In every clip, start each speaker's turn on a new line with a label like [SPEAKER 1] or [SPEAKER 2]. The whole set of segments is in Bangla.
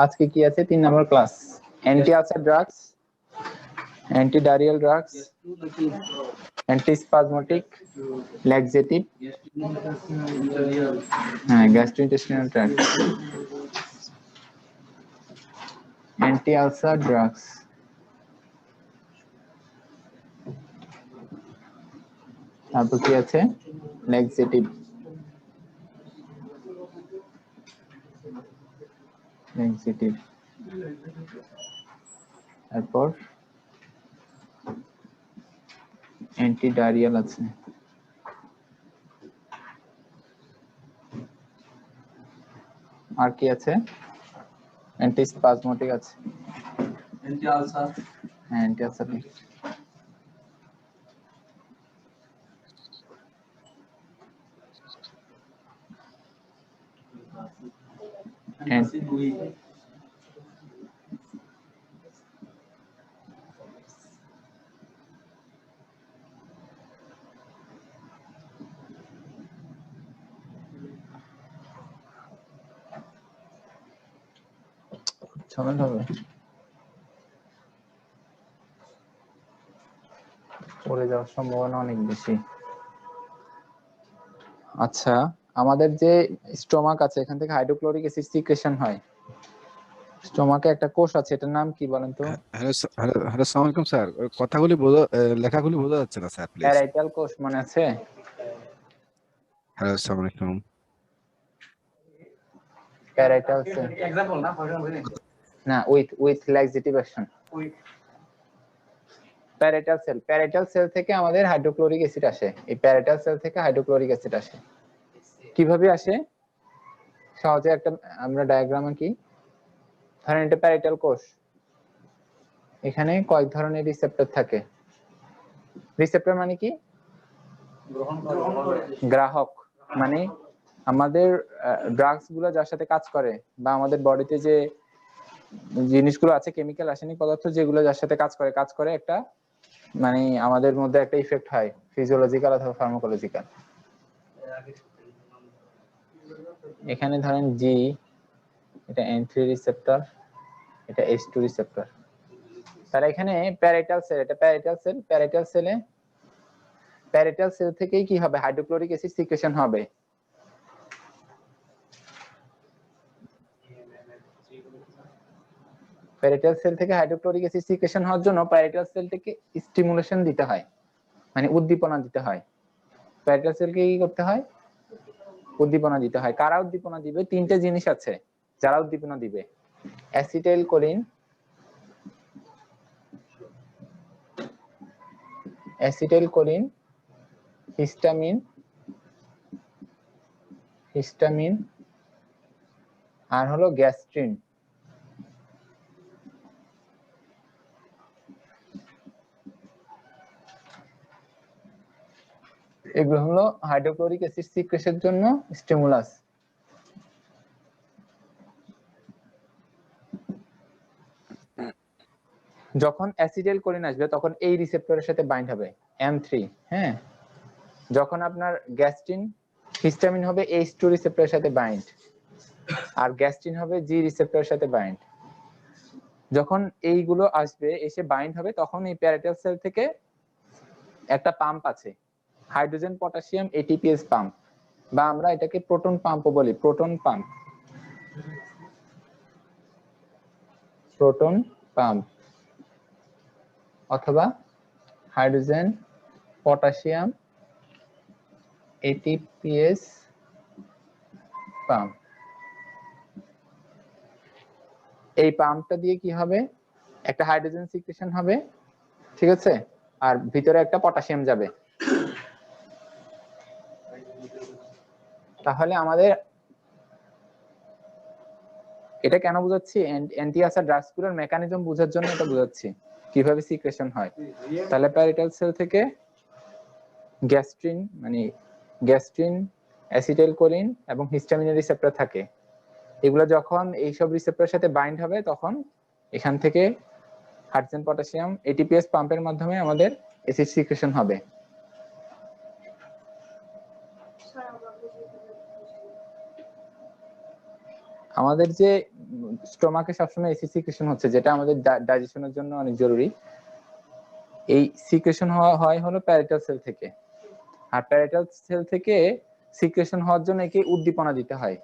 [SPEAKER 1] আজকে কি আছে 3 নম্বর class anti ulcer drugs anti diarrhoeal drugs antispasmodic laxative হ্যাঁ gastrointestinal tract anti ulcer drugs তারপর কি আছে ল্যাক্সেটিভ তারপর অ্যান্টি ডায়রিয়াল আছে আর কি আছে অ্যান্টিস্পাজমোটিক আছে অ্যান্টি আলসার হ্যাঁ অ্যান্টি আলসার ঝামেলা হবে পড়ে যাওয়ার সম্ভাবনা অনেক বেশি আচ্ছা আমাদের যে স্টোমাক আছে এখান থেকে হাইড্রোক্লোরিক অ্যাসিড সিক্রেশন হয় স্টোমাকে একটা কোষ আছে এটার নাম কি বলেন তো
[SPEAKER 2] হ্যালো হ্যালো হ্যালো আসসালামু আলাইকুম স্যার কথাগুলি লেখাগুলি বোঝা যাচ্ছে না স্যার প্লিজ
[SPEAKER 1] প্যারাইটাল কোষ মনে আছে
[SPEAKER 2] হ্যালো আসসালামু আলাইকুম
[SPEAKER 1] প্যারাইটাল সেল एग्जांपल না with laxative action parietal sell থেকে আমাদের হাইড্রোক্লোরিক অ্যাসিড আসে এই প্যারাইটাল সেল থেকে হাইড্রোক্লোরিক অ্যাসিড আসে কিভাবে আসে সহজে একটা আমরা ডায়াগ্রামে কি ধরেন এটা প্যারাইটাল কোষ এখানে কয়েক ধরনের রিসেপ্টর থাকে রিসেপ্টর মানে কি গ্রাহক মানে আমাদের ড্রাগস গুলো যার সাথে কাজ করে বা আমাদের বডিতে যে জিনিসগুলো আছে কেমিক্যাল রাসায়নিক পদার্থ যেগুলো যার সাথে কাজ করে একটা মানে আমাদের মধ্যে একটা ইফেক্ট হয় ফিজিওলজিক্যাল অথবা ফার্মাকোলজিক্যাল এখানে ধরেন জি এটা N3 রিসেপ্টর এটা H2 রিসেপ্টর তাহলে এখানে প্যারাইটাল সেল এটা প্যারাইটাল সেল থেকেই কি হবে হাইড্রোক্লোরিক অ্যাসিড সিক্রেশন হবে প্যারাইটাল সেল থেকে হাইড্রোক্লোরিক অ্যাসিড সিক্রেশন হওয়ার জন্য প্যারাইটাল সেলটাকে স্টিমুলেশন দিতে হয় মানে উদ্দীপনা দিতে হয় প্যারাইটাল সেলকে কি করতে হয় উদ্দীপনা দিতে হয় কারা উদ্দীপনা দিবে তিনটে জিনিস আছে যারা উদ্দীপনা দিবে অ্যাসিটাইলকোলিন হিস্টামিন আর হলো গ্যাস্ট্রিন এগুলো হলো হাইড্রোক্লোরিক অ্যাসিড সিক্রেশনের জন্য স্টিমুলাস যখন অ্যাসিটাইলকোলিন আসবে তখন এই রিসেপ্টরের সাথে বাইন্ড হবে M3 হ্যাঁ যখন আপনার গ্যাস্ট্রিন হিস্টামিন হবে H2 রিসেপ্টরের সাথে বাইন্ড আর গ্যাস্ট্রিন হবে G রিসেপ্টরের সাথে বাইন্ড যখন এইগুলো আসবে এসে বাইন্ড হবে তখন এই প্যারাইটাল সেল থেকে একটা পাম্প আছে হাইড্রোজেন পটাশিয়াম ATPase পাম্প বা আমরা এটাকে প্রোটন পাম্পও বলি প্রোটন পাম্প অথবা হাইড্রোজেন পটাশিয়াম ATPase পাম্প এই পাম্পটা দিয়ে কি হবে একটা হাইড্রোজেন সিক্রেশন হবে ঠিক আছে আর ভিতরে একটা পটাশিয়াম যাবে তাহলে আমাদের এটা কেন বোঝাচ্ছি অ্যান্টি আলসার ড্রাগস গুলোর মেকানিজম বোঝার জন্য এটা বোঝাচ্ছি কিভাবে সিক্রেশন হয় তাহলে প্যারাইটাল সেল থেকে গ্যাস্ট্রিন অ্যাসিটাইলকোলিন এবং হিস্টামিনের রিসেপ্টর থাকে এগুলো যখন এইসব রিসেপ্টরের সাথে বাইন্ড হবে তখন এখান থেকে হাইড্রোজেন পটাশিয়াম ATPase পাম্পের মাধ্যমে আমাদের অ্যাসিড সিক্রেশন হবে আমাদের যে স্টোমাকে সবসময় এসিড সিক্রেশন হচ্ছে, যেটা আমাদের ডাইজেশনের জন্য অনেক জরুরি, এই সিক্রেশন হয় হলো প্যারিটাল সেল থেকে। আর প্যারিটাল সেল থেকে সিক্রেশন হওয়ার জন্য একে উদ্দীপনা দিতে হয়।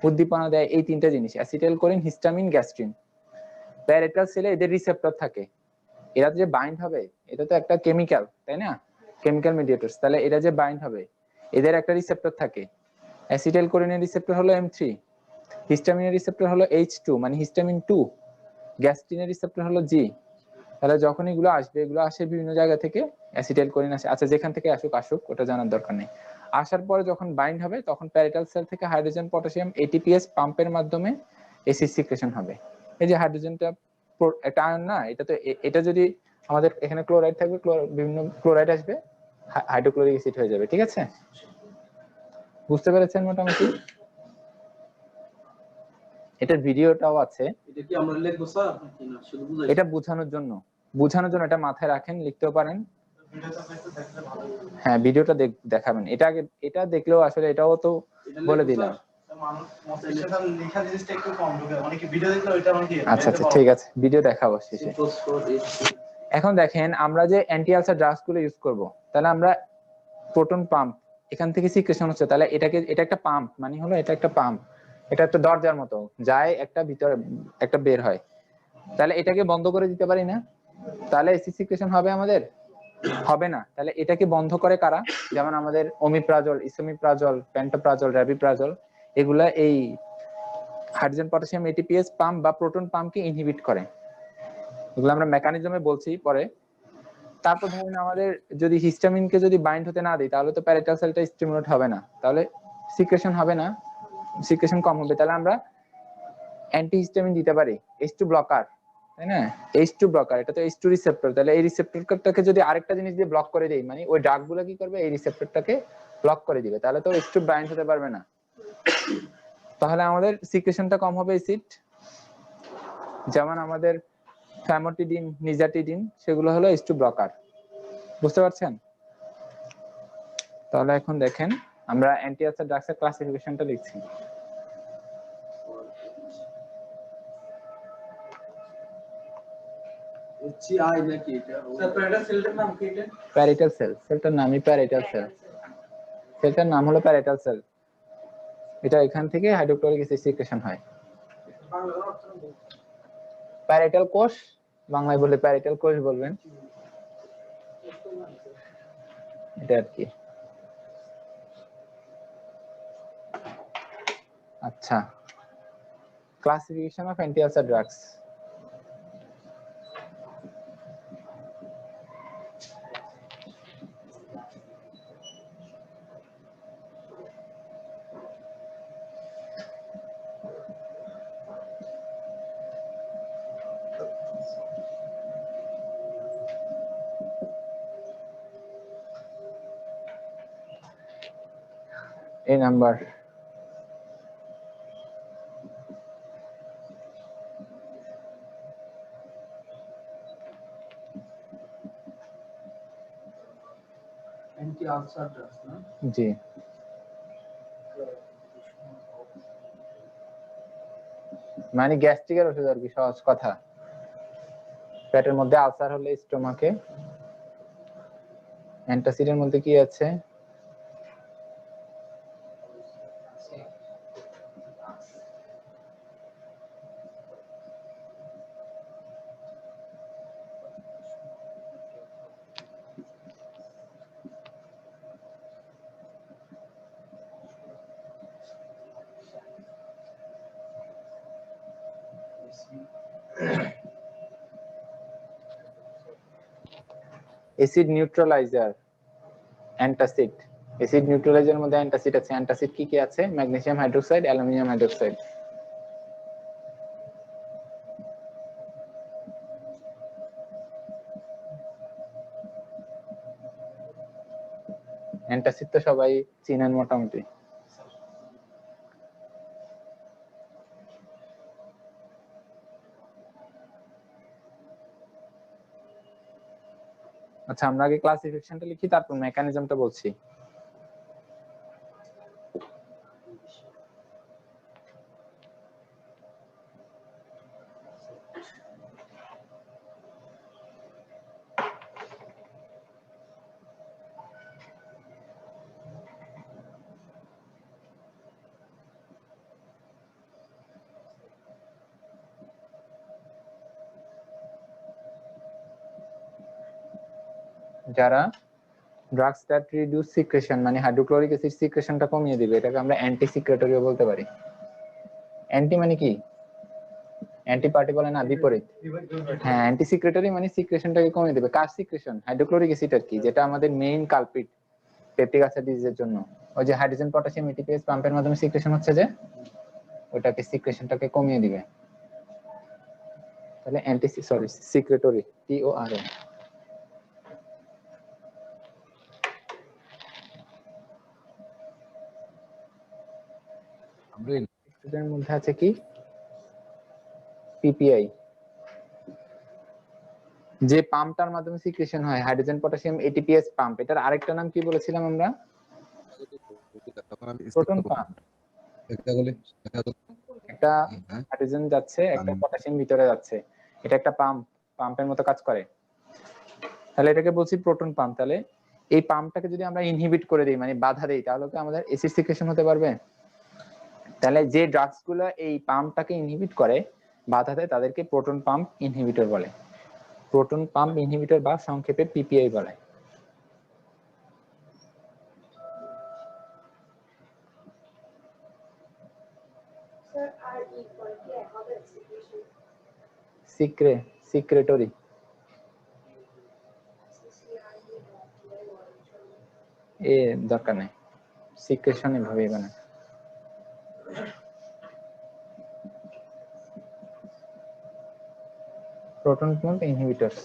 [SPEAKER 1] উদ্দীপনা দেয় এই তিনটা জিনিস: অ্যাসিটাইলকোলিন, হিস্টামিন, গ্যাস্ট্রিন। প্যারিটাল সেলে এদের রিসেপ্টর থাকে, এরা যে বাইন্ড হবে, এটা তো একটা কেমিক্যাল, তাই না? কেমিক্যাল মিডিয়েটরস। তাহলে এরা যে বাইন্ড হবে, এদের একটা রিসেপ্টর থাকে। অ্যাসিটাইলকোলিনের রিসেপ্টর হলো M3, হিস্টামিনের রিসেপ্টর হলো H2 মানে হিস্টামিন 2, গ্যাস্ট্রিনের রিসেপ্টর হলো G। তাহলে যখন এগুলো আসবে, এগুলো আসে বিভিন্ন জায়গা থেকে, অ্যাসিটাইলকোলিন আসে, আচ্ছা যেখান থেকে আসুক ওটা জানার দরকার নেই। আসার পরে যখন বাইন্ড হবে, তখন প্যারিটাল সেল থেকে হাইড্রোজেন পটাশিয়াম ATPase পাম্পের মাধ্যমে এসিড সিক্রেশন হবে। এই যে হাইড্রোজেনটা একটা আয়ন না, এটা তো এটা যদি আমাদের এখানে ক্লোরাইড থাকবে, বিভিন্ন ক্লোরাইড আসবে, হাইড্রোক্লোরিক অ্যাসিড হয়ে যাবে। ঠিক আছে, বুঝতে পেরেছেন মোটামুটি? এটার ভিডিওটাও আছে।
[SPEAKER 3] এটা কি আমরা লিখবো স্যার নাকি না শুধু বুঝাই?
[SPEAKER 1] এটা বোঝানোর জন্য এটা মাথায় রাখেন, লিখতেও পারেন। হ্যাঁ, ভিডিওটা দেখাবেন। এটা আগে এটা দেখলেও আসলে এটাও তো বলে দিলাম। আচ্ছা আচ্ছা, ঠিক আছে, ভিডিও দেখাবো শেষে। এখন দেখেন, আমরা যে অ্যান্টি আলসার ড্রাগস গুলো ইউজ করব, তাহলে আমরা প্রোটন পাম্প, এখান থেকে সিক্রেশন হচ্ছে, তাহলে এটা একটা পাম্প, মানে হলো এটা একটা পাম্প, এটা একটা দরজার মতো, যায় একটা ভিতরে একটা বের হয়। তাহলে এটাকে বন্ধ করে দিতে পারি না? তাহলে এসিড সিক্রেশন হবে আমাদের? হবে না। তাহলে এটাকে বন্ধ করে কারা? যেমন আমাদের ওমিপ্রাজল, ইসোমিপ্রাজল, প্যান্টোপ্রাজল, র্যাবিপ্রাজল, এগুলা এই হাইড্রোজেন পটাশিয়াম ATPase পাম্প বা প্রোটন পাম্পকে ইনহিবিট করে। এগুলো আমরা মেকানিজমে বলছি পরে। তারপর ধরুন আমাদের যদি হিস্টামিনকে যদি বাইন্ড হতে না দিই, তাহলে তো প্যারিটাল সেলটা স্টিমুলেট হবে না, তাহলে সিক্রেশন হবে না, সিক্রেশন কম হবে। তাহলে আমরা অ্যান্টিহিস্টামিন দিতে পারি, H2 ব্লকার, তাই না? H2 ব্লকার, এটা তো H2 রিসেপ্টর। তাহলে এই রিসেপ্টরটাকে যদি আরেকটা জিনিস দিয়ে ব্লক করে দেই, মানে ওই ড্রাগগুলো কি করবে, এই রিসেপ্টরটাকে ব্লক করে দিবে, তাহলে তো H2 বাইন্ড হতে পারবে না। তাহলে আমাদের সিক্রেশনটা কম হবে অ্যাসিড। যেমন আমাদের ফ্যামোটিডিন, নিজাটিডিন, সেগুলো হলো H2 ব্লকার। বুঝতে পারছেন? তাহলে এখন দেখেন, আমরা অ্যান্টি আলসার ড্রাগসের ক্লাসিফিকেশনটা লিখছি।
[SPEAKER 3] HCI নাকি এটা? স্যার প্যারিটাল সেলটার নাম কি এটা?
[SPEAKER 1] প্যারিটাল সেল, সেলটার নামই প্যারিটাল সেল, সেলটার নাম হলো প্যারিটাল সেল। এটা এখান থেকে হাইড্রোক্লোরিক অ্যাসিড সিক্রেশন হয়। প্যারিটাল কোষ, বাংলায় বলে প্যারিটাল কোষ বলবেন, এটা আর কি। আচ্ছা, classification of anti ulcer drugs. এই নাম্বার
[SPEAKER 3] অ্যান্টি আলসার ড্রাগস না?
[SPEAKER 1] জি, মানে গ্যাস্ট্রিকের ওষুধ আর কি, সহজ কথা। পেটের মধ্যে আলসার হলে স্টোমাকে অ্যান্টাসিডের মধ্যে কি আছে? Acid neutraliser, antacid. অ্যাসিড নিউট্রালাইজারের মধ্যে অ্যান্টাসিড আছে। অ্যান্টাসিড কি কি আছে? Magnesium hydroxide, aluminium hydroxide. Antacid তো সবাই চিনেন মোটামুটি। আচ্ছা, আমরা আগে ক্লাসিফিকেশনটা লিখি, তারপর মেকানিজমটা বলছি। যারা ড্রাগস দ্যাট রিডিউস সিক্রেশন মানে হাইড্রোক্লোরিক অ্যাসিড সিক্রেশনটা কমিয়ে দিবে, এটাকে আমরা অ্যান্টি সিক্রেটরিও বলতে পারি। অ্যান্টি মানে কি? অ্যান্টি পার্টি বলে না, বিপরীত। হ্যাঁ, অ্যান্টি সিক্রেটরি মানে সিক্রেশনটাকে কমিয়ে দেবে। কার সিক্রেশন? হাইড্রোক্লোরিক অ্যাসিড আর কি, যেটা আমাদের মেইন কালপিট পেপটিক আলসার ডিজিজের জন্য। ওই যে হাইড্রোজেন পটাশিয়াম এটিপিএস পাম্পের মাধ্যমে সিক্রেশন হচ্ছে যে, ওটাকে সিক্রেশনটাকে কমিয়ে দিবে। তাহলে অ্যান্টি সিক্রেটরি TORA। এর মধ্যে আছে কি PPI, যে পাম্পটার মাধ্যমে সিক্রেশন হয় হাইড্রোজেন পটাশিয়াম এটিপিএস পাম্প। এটার আরেকটা নাম কি বলেছিলাম আমরা? Proton pump. একটা হাইড্রোজেন যাচ্ছে, একটা পটাশিয়াম ভিতরে যাচ্ছে, এটা একটা পাম্প, পাম্পের মতো কাজ করে। তাহলে এটাকে বলছি প্রোটন পাম্প। তাহলে এই পাম্পটাকে যদি আমরা ইনহিবিট করে দিই মানে বাধা দেই, তাহলে কি আমাদের অ্যাসিড সিক্রেশন হতে পারবে? তাহলে যে ড্রাগস গুলো এই পাম্পটাকে ইনহিবিট করে, বাধা দেয়, তাদেরকে প্রোটন পাম্প ইনহিবিটর বলে। প্রোটন পাম্প ইনহিবিটর বা সংক্ষেপে PPI বলে। সিক্রেটরি এ দরকার নেই, সিক্রেশন এভাবেই বানায়। প্রোটন পাম্প ইনহিবিটরস,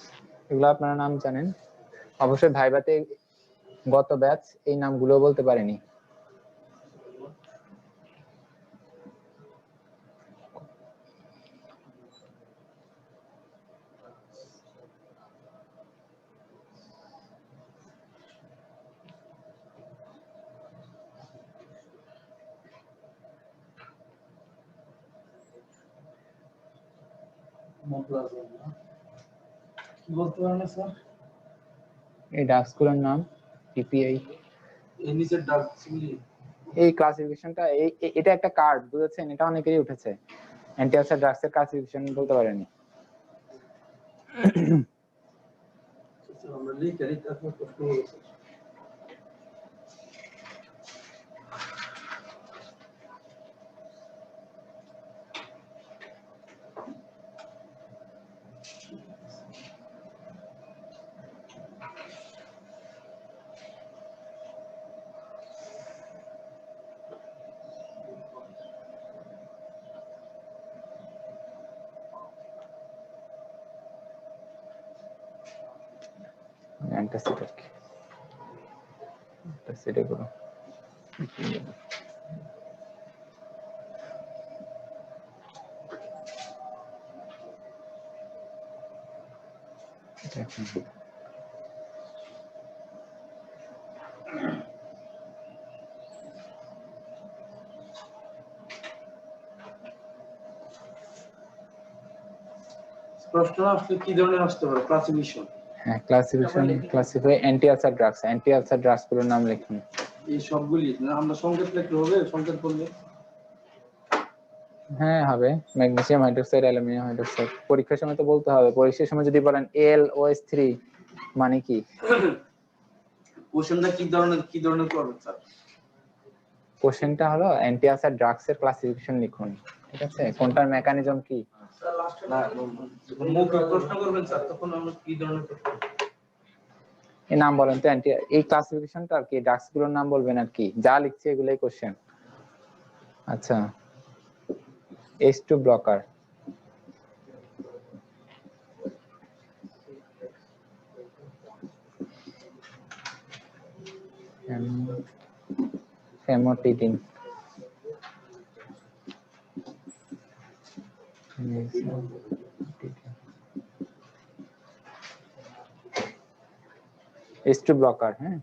[SPEAKER 1] এগুলো আপনারা নাম জানেন অবশ্যই। ভাইভাতে গত ব্যাচ এই নামগুলো বলতে পারেনি।
[SPEAKER 3] কি বলতে পারেন স্যার?
[SPEAKER 1] এই ড্রাগসগুলোর নাম PPI।
[SPEAKER 3] এই নিচের ড্রাগসগুলি,
[SPEAKER 1] এই ক্লাসিফিকেশনটা এটা একটা কার্ড, বুঝেছেন? এটা অনেকেরই উঠেছে। অ্যান্টি আলসার ড্রাগস এর ক্লাসিফিকেশন বলতে পারেনি।
[SPEAKER 3] আমরা লিখে নিতে আপনার প্রশ্ন হয়েছে।
[SPEAKER 1] অ্যান্টাসিড আর কি, অ্যান্টাসিড এগুলো।
[SPEAKER 3] প্রশ্ন আসলে কি ধরনের আসতে পারে? ক্লাসিফিকেশন।
[SPEAKER 1] হ্যাঁ, classify anti ulcer drugs. Anti ulcer drugs গুলোর নাম লিখুন।
[SPEAKER 3] এই সবগুলি না আমরা সংকেত লিখলে হবে? সংকেত করলে
[SPEAKER 1] হ্যাঁ হবে। Magnesium hydroxide, aluminium hydroxide. পরীক্ষার সময় তো বলতে হবে। পরীক্ষার সময় যদি বলেন LOH3 মানে কি,
[SPEAKER 3] কোশ্চেনটা কি ধরনের করবেন স্যার?
[SPEAKER 1] কোশ্চেনটা হলো অ্যান্টি আলসার ড্রাগস এর ক্লাসিফিকেশন লিখুন, ঠিক আছে? কোনটার মেকানিজম কি।
[SPEAKER 3] মৌখিক প্রশ্ন করবেন স্যার, তখন আমরা কি ধরনের প্রশ্ন?
[SPEAKER 1] এই নাম বলেন তো, এই ক্লাসিফিকেশনটা আর কি, ড্রাগস গুলোর নাম বলবেন আর কি, যা লিখছি এগুলাই কোশ্চেন। আচ্ছা, H2 blocker, famotidine, H2 blocker. হ্যাঁ,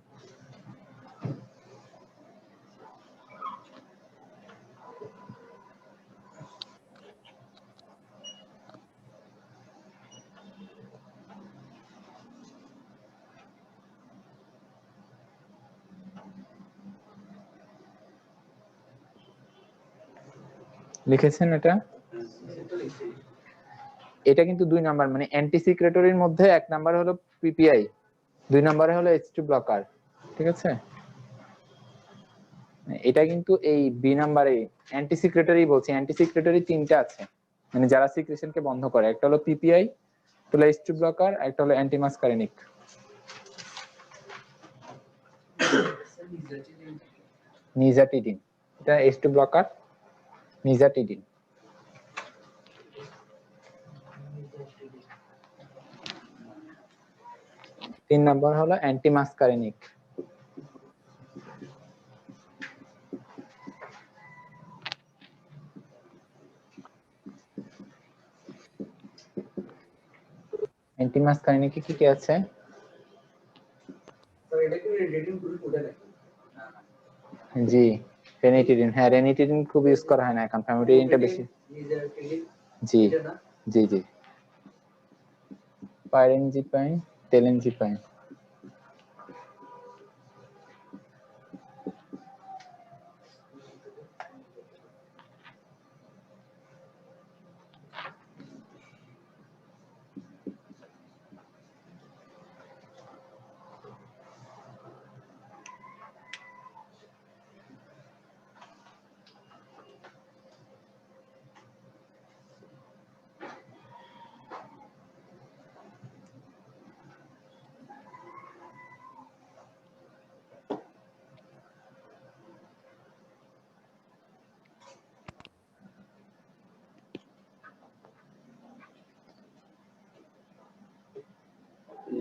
[SPEAKER 1] লিখেছেন এটা? এটা কিন্তু 2 নাম্বার, মানে অ্যান্টি সিক্রেটরির মধ্যে 1 নাম্বার হলো PPI, 2 নম্বরে হলো H2 ব্লকার, ঠিক আছে। এটা কিন্তু এই বি নাম্বারে অ্যান্টি সিক্রেটরি বলছি, অ্যান্টি সিক্রেটরি তিনটা আছে, মানে যারা সিক্রেশনকে বন্ধ করে। একটা হলো পিপিআই, একটা হলো H2 ব্লকার, একটা হলো অ্যান্টিমাসকারিনিক। নিজাটিডিন, এটা H2 ব্লকার, নিজাটিডিন। তিন নম্বর হলো অ্যান্টিমাসকারিনিক। অ্যান্টিমাসকারিনিকে কি কি আছে?
[SPEAKER 3] স্যার এটা কি রেডিয়েটিং টুল কোডে নাকি?
[SPEAKER 1] জি, রেনিটিডিন। হ্যাঁ, রেনিটিডিন খুব ইউজ করা হয় না এখন, ফ্যামিলিডিনটা বেশি। জি
[SPEAKER 3] এটা না?
[SPEAKER 1] জি জি, পাইরেনজিপাইন, টেলেনজিপাইন।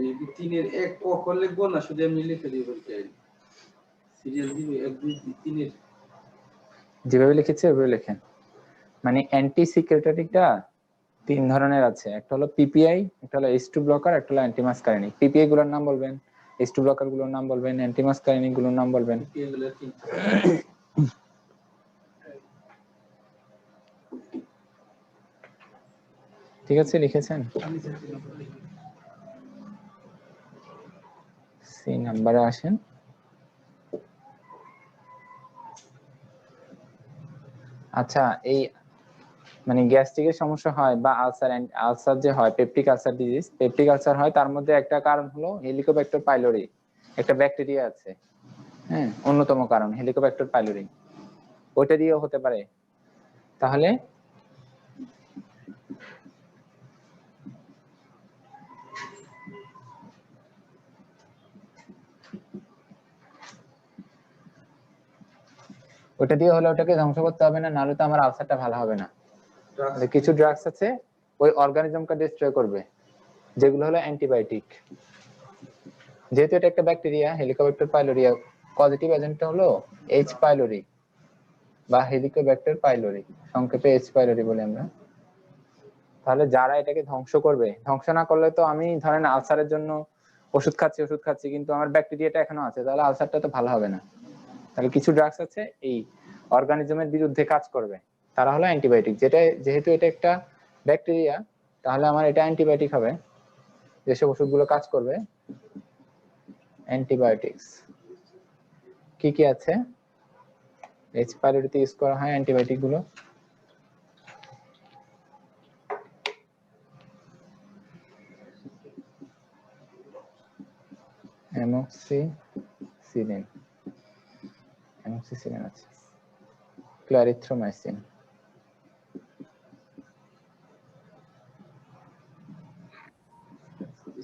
[SPEAKER 3] এই তিনের এক অক্ষর লিখবো না, শুধু এমনি লিখে দিব বলতে সিরিয়াল দিব 1 2 3 এর
[SPEAKER 1] যেভাবে লিখেছে ওইভাবে লেখেন। মানে অ্যান্টি সিক্রেটরিটা তিন ধরনের আছে, একটা হলো পিপিআই, একটা হলো H2 ব্লকার, একটা হলো অ্যান্টিমাসকারিনিক। পিপিআই গুলোর নাম বলবেন, H2 ব্লকার গুলোর নাম বলবেন, অ্যান্টিমাসকারিনিক গুলোর নাম বলবেন।
[SPEAKER 3] এগুলো তিন।
[SPEAKER 1] ঠিক আছে, লিখেছেন? সি নাম্বারে আসেন। আচ্ছা, এই মানে গ্যাস্ট্রিকের সমস্যা হয় বা আলসার, আলসার যে হয়, peptic ulcer disease, peptic ulcer হয়, তার মধ্যে একটা কারণ হলো হেলিকোব্যাক্টার পাইলোরি, একটা ব্যাকটেরিয়া আছে। হ্যাঁ, অন্যতম কারণ হেলিকোব্যাক্টার পাইলোরি, ওইটা দিয়েও হতে পারে। তাহলে ওটা দিয়ে হলে ওটাকে ধ্বংস করতে হবে না, নাহলে তো আমার আলসারটা ভালো হবে না। কিছু ড্রাগস আছে ওই অর্গানিজমকে ডিস্ট্রয় করবে, যেগুলো হলো অ্যান্টিবায়োটিক। যেহেতু এটা একটা ব্যাকটেরিয়া, হেলিকোব্যাক্টার পাইলোরি, পজিটিভ এজেন্টটা হলো H পাইলোরি বা হেলিকোব্যাক্টার পাইলোরি, সংক্ষেপে H পাইলোরি বলি আমরা। তাহলে যারা এটাকে ধ্বংস করবে, ধ্বংস না করলে তো আমি ধরেন আলসারের জন্য ওষুধ খাচ্ছি কিন্তু আমার ব্যাকটেরিয়াটা এখনো আছে, তাহলে আলসারটা তো ভালো হবে না। তাহলে কিছু ড্রাগস আছে এই অর্গানিজমের বিরুদ্ধে কাজ করবে, তারা হলো অ্যান্টিবায়োটিক। যেটা যেহেতু এটা একটা ব্যাকটেরিয়া, তাহলে আমার এটা অ্যান্টিবায়োটিক হবে, যেসব ওষুধগুলো কাজ করবে। অ্যান্টিবায়োটিক্স কি কি আছে H পাইলোরিতে ইউজ করা হয় অ্যান্টিবায়োটিক গুলো? অ্যামোক্সিসিলিন, অ্যামোক্সিসিলিন আছে, ক্লারিথ্রোমাইসিন।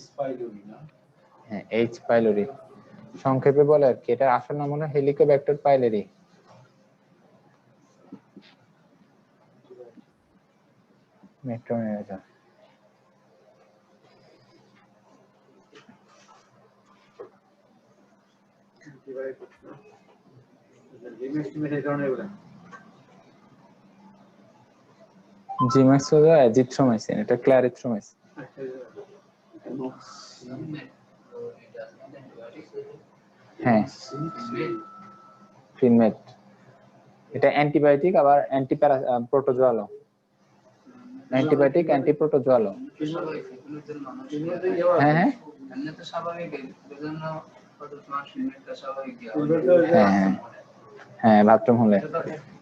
[SPEAKER 3] স্পাইরোলি না?
[SPEAKER 1] হ্যাঁ, H পাইলোরি সংক্ষেপে বলে আর কি। এটার আসল নাম হলো হেলিকোব্যাক্টার পাইলোরি। মেট্রোনিয়াজা। জিম্যাক্স হলো অ্যাজিথ্রোমাইসিন, এটা ক্লারিথ্রোমাইসিন। হ্যাঁ, ফিনমেট, এটা অ্যান্টিবায়োটিক আবার অ্যান্টি প্রোটোজোয়ালও, অ্যান্টিবায়োটিক অ্যান্টি প্রোটোজোয়ালও। হ্যাঁ হ্যাঁ হ্যাঁ হ্যাঁ, বাথরুম হলে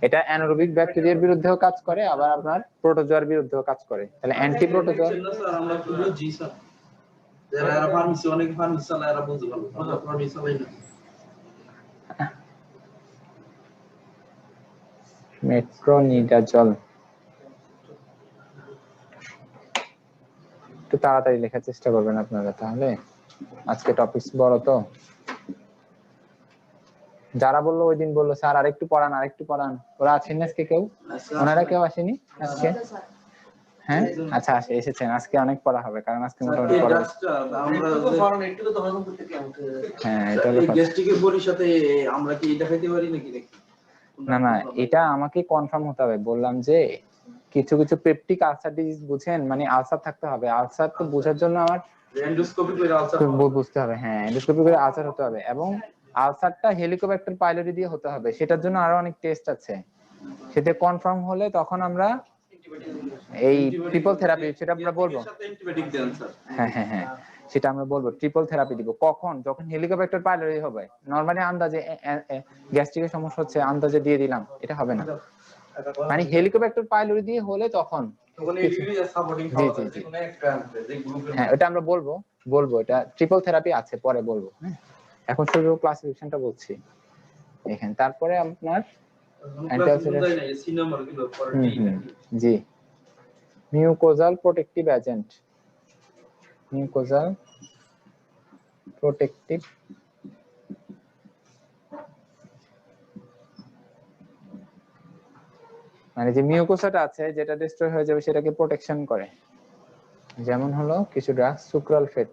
[SPEAKER 1] এটা অ্যানারোবিক ব্যাকটেরিয়ার বিরুদ্ধেও কাজ করে, আবার আপনার প্রোটোজোয়ার বিরুদ্ধেও কাজ করে। তাহলে অ্যান্টি প্রোটোজোয়া।
[SPEAKER 3] আমরা পুরো জি স্যার যারা ফার্মেসি অনেক ফার্মেসি চালায় এরা বুঝতে পারবে, আমরা ফার্মেসি চালাই না।
[SPEAKER 1] মেট্রোনিডাজল একটু তাড়াতাড়ি লেখার চেষ্টা করবেন আপনারা, তাহলে আজকে টপিক বড় তো। যারা বললো ওই দিন বললো স্যার আরেকটু পড়ান, ওরা আছেন আজকে কেউ? ওনারা কেউ আসেনি আজকে? হ্যাঁ আচ্ছা এসেছেন, আজকে অনেক পড়া হবে, কারণ আজকে মোটামুটি
[SPEAKER 3] এই
[SPEAKER 1] পড়া।
[SPEAKER 3] গাছটা আমরা
[SPEAKER 1] হ্যাঁ এটা হলো
[SPEAKER 3] এই
[SPEAKER 1] কথা।
[SPEAKER 3] গ্যাস্ট্রিকের বড়ির সাথে আমরা কি এটা খাইতে পারি নাকি?
[SPEAKER 1] না এটা আমাকে কনফার্ম হতে হবে। বললাম যে কিছু কিছু পেপটিক আলসার ডিজিজ বুঝেন, মানে আলসার থাকতে হবে। আলসার তো বোঝার জন্য আমার
[SPEAKER 3] এন্ডোস্কোপি করে আলসার
[SPEAKER 1] বুঝতে হবে। হ্যাঁ এন্ডোস্কোপি করে আলসার হতে হবে, এবং আলসারটা হেলিকোব্যাক্টার পাইলোরি দিয়ে হতে হবে। সেটার জন্য আরো অনেক টেস্ট আছে, সেটা কনফার্ম হলে তখন আমরা এই ট্রিপল থেরাপি সেটা আমরা বলবো। হ্যাঁ সেটা আমরা বলবো ট্রিপল থেরাপি দিব। কখন? যখন হেলিকোব্যাক্টার পাইলোরি হবে। নরমালি আন্দাজে গ্যাস্ট্রিকের সমস্যা হচ্ছে আন্দাজে দিয়ে দিলাম, এটা হবে না। মানে হেলিকোব্যাক্টার পাইলোরি দিয়ে হলে তখন হ্যাঁ এটা আমরা বলবো এটা ট্রিপল থেরাপি আছে, পরে বলবো। হ্যাঁ এখন শুধু ক্লাসিফিকেশনটা বলছি এখানে। তারপরে আপনার G mucosal protective agent, mucosal protective মানে যে মিউকোসাটা আছে যেটা ডিস্ট্রয় হয়ে যাবে সেটাকে প্রোটেকশন করে। যেমন হলো কিছু ড্রাগ সুক্রালফেট,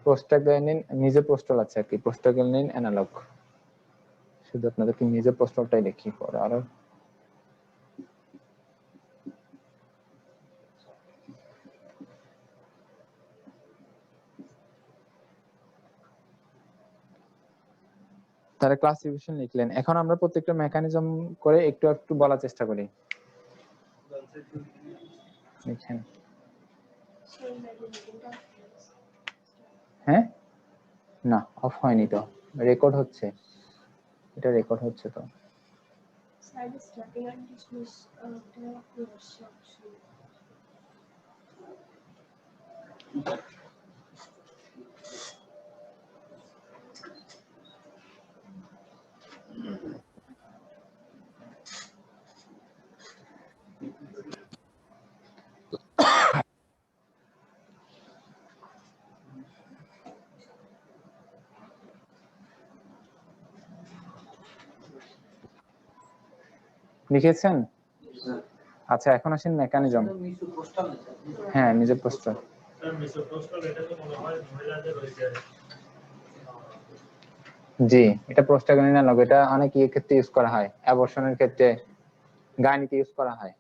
[SPEAKER 1] প্রোস্টাগ্ল্যান্ডিন, মিজোপ্রোস্টল আছে আর কি, প্রোস্টাগ্ল্যান্ডিন অ্যানালগ। শুধু আপনাদেরকে মিজোপ্রোস্টলটাই দেখি পরে আরো। তারা ক্লাসিফিকেশন লিখলেন। এখন আমরা প্রত্যেকটা মেকানিজম করে একটু একটু বলার চেষ্টা করি। লিখেন। হ্যাঁ না অফ হয়নি তো, রেকর্ড হচ্ছে, এটা রেকর্ড হচ্ছে তো। লিখেছেন? আচ্ছা এখন আসেন মেকানিজম। হ্যাঁ মিজোপ্রোস্টল। জি এটা প্রোস্টাগ্ল্যান্ডিন অ্যানালগ। এটা অনেক ক্ষেত্রে ইউজ করা হয়, অ্যাবর্শনের ক্ষেত্রে, গাইনিতে ইউজ করা হয়,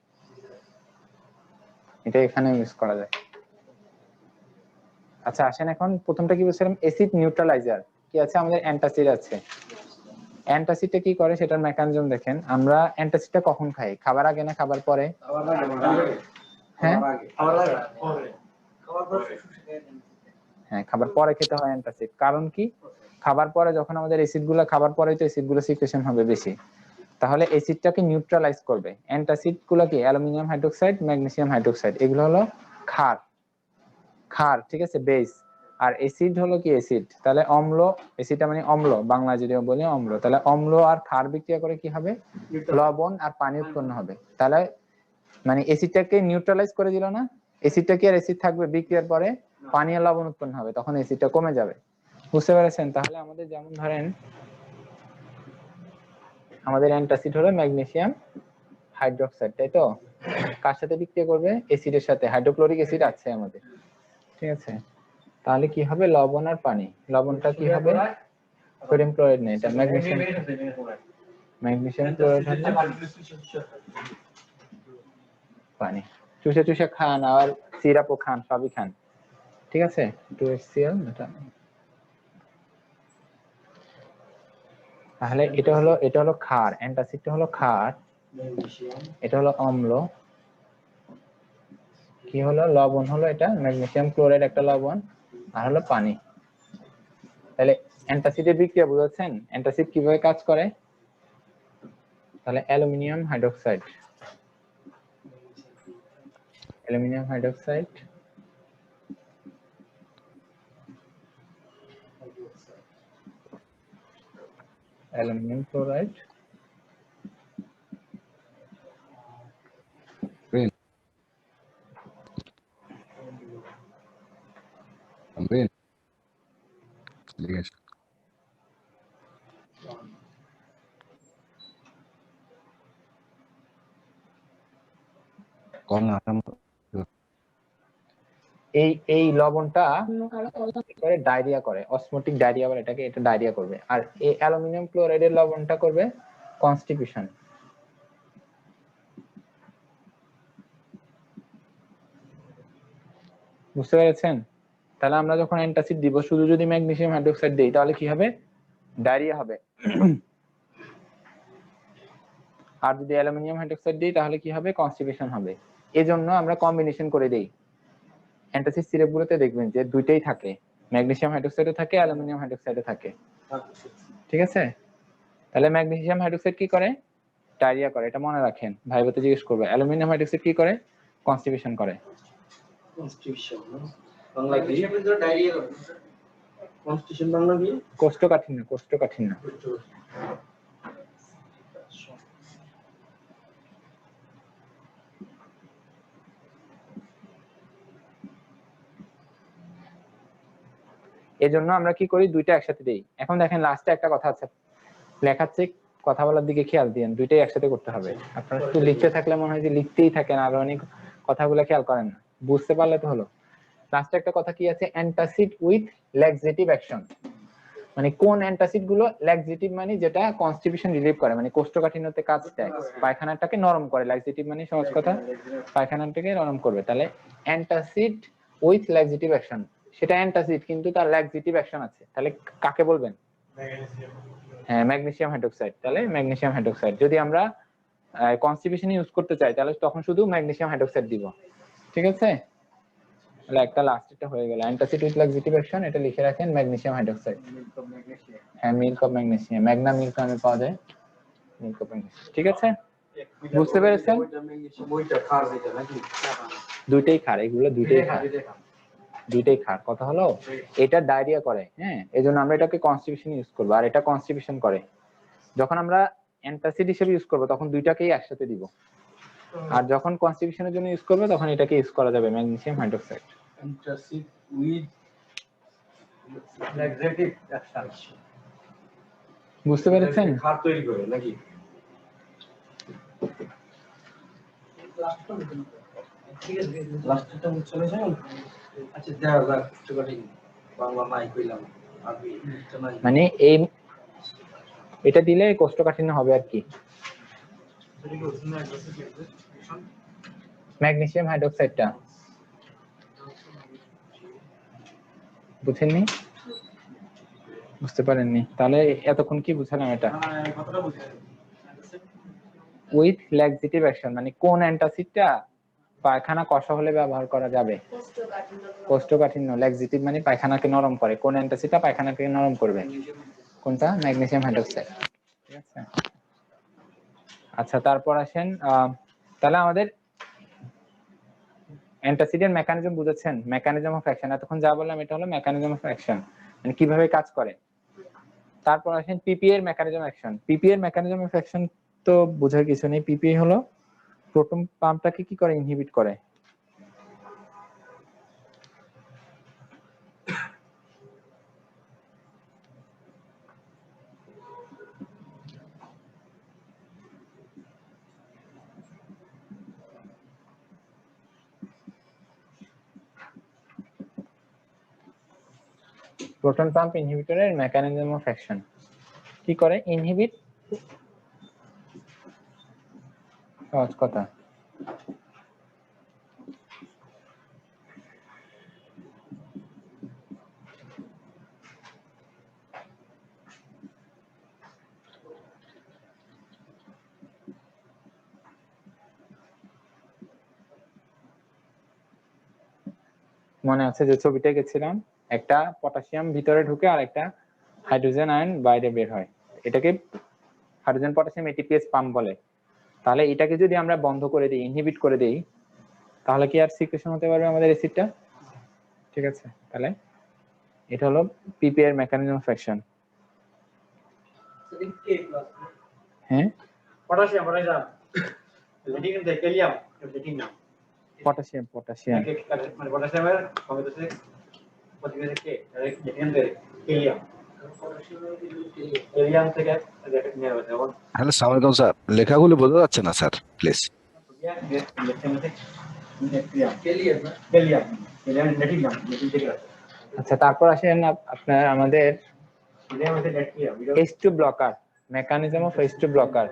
[SPEAKER 1] এটা এখানে ইউজ করা যায়। আচ্ছা আসেন এখন প্রথমটা কি বলছিলাম, অ্যাসিড নিউট্রালাইজার কি আছে আমাদের, অ্যান্টাসিড আছে। অ্যান্টাসিডটা কি করে সেটার মেকানিজম দেখেন। আমরা অ্যান্টাসিডটা কখন খাই? খাবার আগে না খাবার পরে? হ্যাঁ হ্যাঁ খাবার পরে খেতে হয় অ্যান্টাসিড। কারণ কি? খাবার পরে যখন আমাদের অ্যাসিড গুলো খাবার পরে তো অ্যাসিড গুলো সিক্রেশন হবে বেশি, তাহলে অ্যাসিডটাকে নিউট্রালাইজ করবে। অ্যান্টাসিড গুলো কি অ্যালুমিনিয়াম হাইড্রোক্সাইড, ম্যাগনেসিয়াম হাইড্রোক্সাইড, এগুলো হলো ক্ষার, ঠিক আছে, বেস। আর অ্যাসিড হলো কি অ্যাসিড, তাহলে অম্ল, অ্যাসিডটা মানে অম্ল, বাংলা যদি বলি অম্ল, তাহলে অম্ল আর ক্ষার বিক্রিয়া করে কি হবে? লবণ আর পানি উৎপন্ন হবে। তাহলে মানে অ্যাসিডটাকে নিউট্রালাইজ করে দিল না, অ্যাসিডটা কি আর অ্যাসিড থাকবে? বিক্রিয়ার পরে পানি আর লবণ উৎপন্ন হবে, তখন অ্যাসিডটা কমে যাবে। বুঝতে পেরেছেন? তাহলে আমাদের যেমন ধরেন আমাদের অ্যান্টাসিড হলো ম্যাগনেসিয়াম হাইড্রোক্সাইড, তাই তো? কার সাথে বিক্রিয়া করবে? অ্যাসিডের সাথে। হাইড্রোক্লোরিক অ্যাসিড আছে আমাদের, ঠিক আছে। তাহলে কি হবে? লবণ আর পানি। লবণটা কি হবে? সোডিয়াম ক্লোরাইড নেই, এটা ম্যাগনেসিয়াম ক্লোরাইড হবে। পানি চুষে চুষে খান, আর সিরাপও খান, সবই খান, ঠিক আছে। 2HCl এটা। তাহলে এটা হলো ক্ষার, অ্যান্টাসিডটা হলো ক্ষার, এটা হলো অম্ল, কি হলো? লবণ হলো এটা ম্যাগনেসিয়াম ক্লোরাইড একটা লবণ, আর হলো পানি। তাহলে অ্যান্টাসিডের বিক্রিয়া বুঝাচ্ছেন? অ্যান্টাসিড কিভাবে কাজ করে? তাহলে aluminium hydroxide, aluminium hydroxide, aluminium chloride,
[SPEAKER 2] Green. Green. Yes. কম না
[SPEAKER 1] এই লবণটা করে ডায়রিয়া করে, অসমোটিক ডায়রিয়া বলে এটাকে, এটা ডায়রিয়া করবে। আর এই অ্যালুমিনিয়াম ক্লোরাইডের লবণটা করবে কনস্টিপেশন। বুঝতে পেরেছেন? তাহলে আমরা যখন অ্যান্টাসিড দিব, শুধু যদি ম্যাগনেসিয়াম হাইড্রোক্সাইড দেই তাহলে কি হবে? ডায়রিয়া হবে। আর যদি অ্যালুমিনিয়াম হাইড্রোক্সাইড দিই তাহলে কি হবে? কনস্টিপেশন হবে। এজন্য আমরা কম্বিনেশন করে দেই। অ্যান্টাসিড সিরাপগুলোতে দেখবেন যে দুইটাই থাকে, ম্যাগনেসিয়াম হাইড্রোক্সাইডও থাকে, অ্যালুমিনিয়াম হাইড্রোক্সাইডও থাকে। ঠিক আছে? তাহলে ম্যাগনেসিয়াম হাইড্রোক্সাইড কি করে? ডায়রিয়া করে, এটা মনে রাখেন। ভাইবোতে জিজ্ঞেস করবে অ্যালুমিনিয়াম হাইড্রোক্সাইড কি করে? কনস্টিপেশন করে।
[SPEAKER 3] কনস্টিটিউশন বাংলা কি ডায়রিয়া করে কনস্টিটিউশন বাংলা কি
[SPEAKER 1] কোষ্ঠকাঠিন্য, কোষ্ঠকাঠিন্য। এজন্য আমরা কি করি? দুইটা একসাথে দেই। এখন দেখেন লাস্টে একটা কথা আছে, লেখাচ্ছে, কথা বলার দিকে খেয়াল দিয়েন, দুইটাই একসাথে করতে হবে। আপনারা একটু লিখতে থাকলে মনে হয় যে লিখতেই থাকেন, আর অনেক কথাগুলো খেয়াল করেন না। বুঝতে পারলে তো হলো। লাস্টে একটা কথা কি আছে? Antacid with laxative action. মানে কোন অ্যান্টাসিড গুলো ল্যাক্সেটিভ, মানে যেটা কনস্টিপেশন রিলিভ করে, মানে কোষ্ঠকাঠিন্যতে কাজ দেয়, পায়খানাটাকে নরম করে। ল্যাক্সেটিভ মানে সহজ কথা পায়খানাটাকে নরম করবে। তাহলে অ্যান্টাসিড উইথ ল্যাক্সেটিভ অ্যাকশন, সেটা অ্যান্টাসিড কিন্তু তার ল্যাক্সেটিভ অ্যাকশন আছে। তাহলে কাকে বলবেন? হ্যাঁ, ম্যাগনেসিয়াম হাইড্রোক্সাইড। তাহলে ম্যাগনেসিয়াম হাইড্রোক্সাইড যদি আমরা কনস্টিপেশন ইউজ করতে চাই তাহলে তখন শুধু ম্যাগনেসিয়াম হাইড্রোক্সাইড দিব। ঠিক আছে? তাহলে একটা লাস্টটা হয়ে গেল, অ্যান্টাসিড উইথ ল্যাক্সেটিভ অ্যাকশন, এটা লিখে রাখেন ম্যাগনেসিয়াম হাইড্রোক্সাইড। হ্যাঁ, milk of magnesium, Magna milk নামে পাওয়া যায় মিল্ক অফ ম্যাগনেসিয়াম। ঠিক আছে? বুঝতে পেরেছেন?
[SPEAKER 3] ওইটা খার যেটা নাকি
[SPEAKER 1] দুইটাই খার, এগুলো দুইটাই খার, দুইটাই খার। কথা হলো, এটা ডায়রিয়া করে, হ্যাঁ, এজন্য আমরা এটাকে কনস্টিপেশন ইউজ করবো, আর এটা কনস্টিপেশন করে। যখন আমরা অ্যান্টাসিড হিসেবে ইউজ করবো তখন দুইটাকেই একসাথে দিব, আর যখন কনস্টিপেশনের জন্য ইউজ করবে তখন এটাকে ইউজ করা যাবে, magnesium hydroxide.
[SPEAKER 3] Antacid with laxative action
[SPEAKER 1] বুঝতে পেরেছেন?
[SPEAKER 3] খার তৈরি করে নাকি লাস্টটা চলে যায়। আচ্ছা দেখা যাক কোষ্ঠকাঠিন্য বাংলা নাই কইলাম আরবি নাই,
[SPEAKER 1] মানে এই এটা দিলে কোষ্ঠকাঠিন্য হবে আর কি। ম্যাগনেসিয়াম হাইড্রোক্সাইডটা বুঝেননি? বুঝতে পারেননি? তাহলে এতক্ষণ কি বুঝালাম? এটা উইথ ল্যাক্সেটিভ অ্যাকশন, মানে কোন অ্যান্টাসিডটা পায়খানা কষা হলে ব্যবহার করা যাবে? কোষ্ঠকাঠিন্য। ল্যাক্সেটিভ মানে পায়খানাকে নরম করে, কোন অ্যান্টাসিডটা পায়খানাকে নরম করবে? কোনটা? Magnesium hydroxide. ঠিক আছে? আচ্ছা, তারপর আসেন, তাহলে আমাদের অ্যান্টাসিডের মেকানিজম বুঝেছেন? মেকানিজম অফ অ্যাকশন এতক্ষণ যা বললাম এটা হলো মেকানিজম অফ অ্যাকশন, মানে কিভাবে কাজ করে। তারপর আসেন পিপি এর মেকানিজম অ্যাকশন। পিপি এর মেকানিজম অফ অ্যাকশন তো বোঝার কিছু নেই। পিপি হলো প্রোটন পাম্পটাকে কি করে? ইনহিবিট করে। প্রোটন পাম্প ইনহিবিটরের মেকানিজম অফ অ্যাকশন কি করে? ইনহিবিট, সহজ কথা। মনে আছে যে ছবিটা গেছিলাম, একটা পটাশিয়াম ভিতরে ঢুকে আর একটা হাইড্রোজেন আয়ন বাইরে বের হয়, এটাকে হাইড্রোজেন পটাশিয়াম এটিপিএস পাম্প বলে। তাহলে এটাকে যদি আমরা বন্ধ করে দিই, ইনহিবিট করে দিই, তাহলে কি আর সিক্রেশন হতে পারবে আমাদের অ্যাসিডটা? ঠিক আছে, তাহলে এটা হলো পিপি এর মেকানিজম অফ অ্যাকশন। হ্যাঁ,
[SPEAKER 4] পটাশিয়াম লেডিং এর ক্যালিয়াম লেডিং না
[SPEAKER 1] পটাশিয়াম
[SPEAKER 4] মানে পটাশিয়ামের কম্বিনেশন প্রতিক্রিয়া থেকে লেডিং এর ক্যালিয়াম ক্যালিয়াম থেকে নিয়ে হবে যেমন
[SPEAKER 2] হ্যালো সালাম আলাইকুম স্যার, লেখাগুলি বোঝা যাচ্ছে না স্যার, প্লিজ।
[SPEAKER 1] আচ্ছা, তারপর আসেন আপনার আমাদের H2 blocker, mechanism of H2 blocker.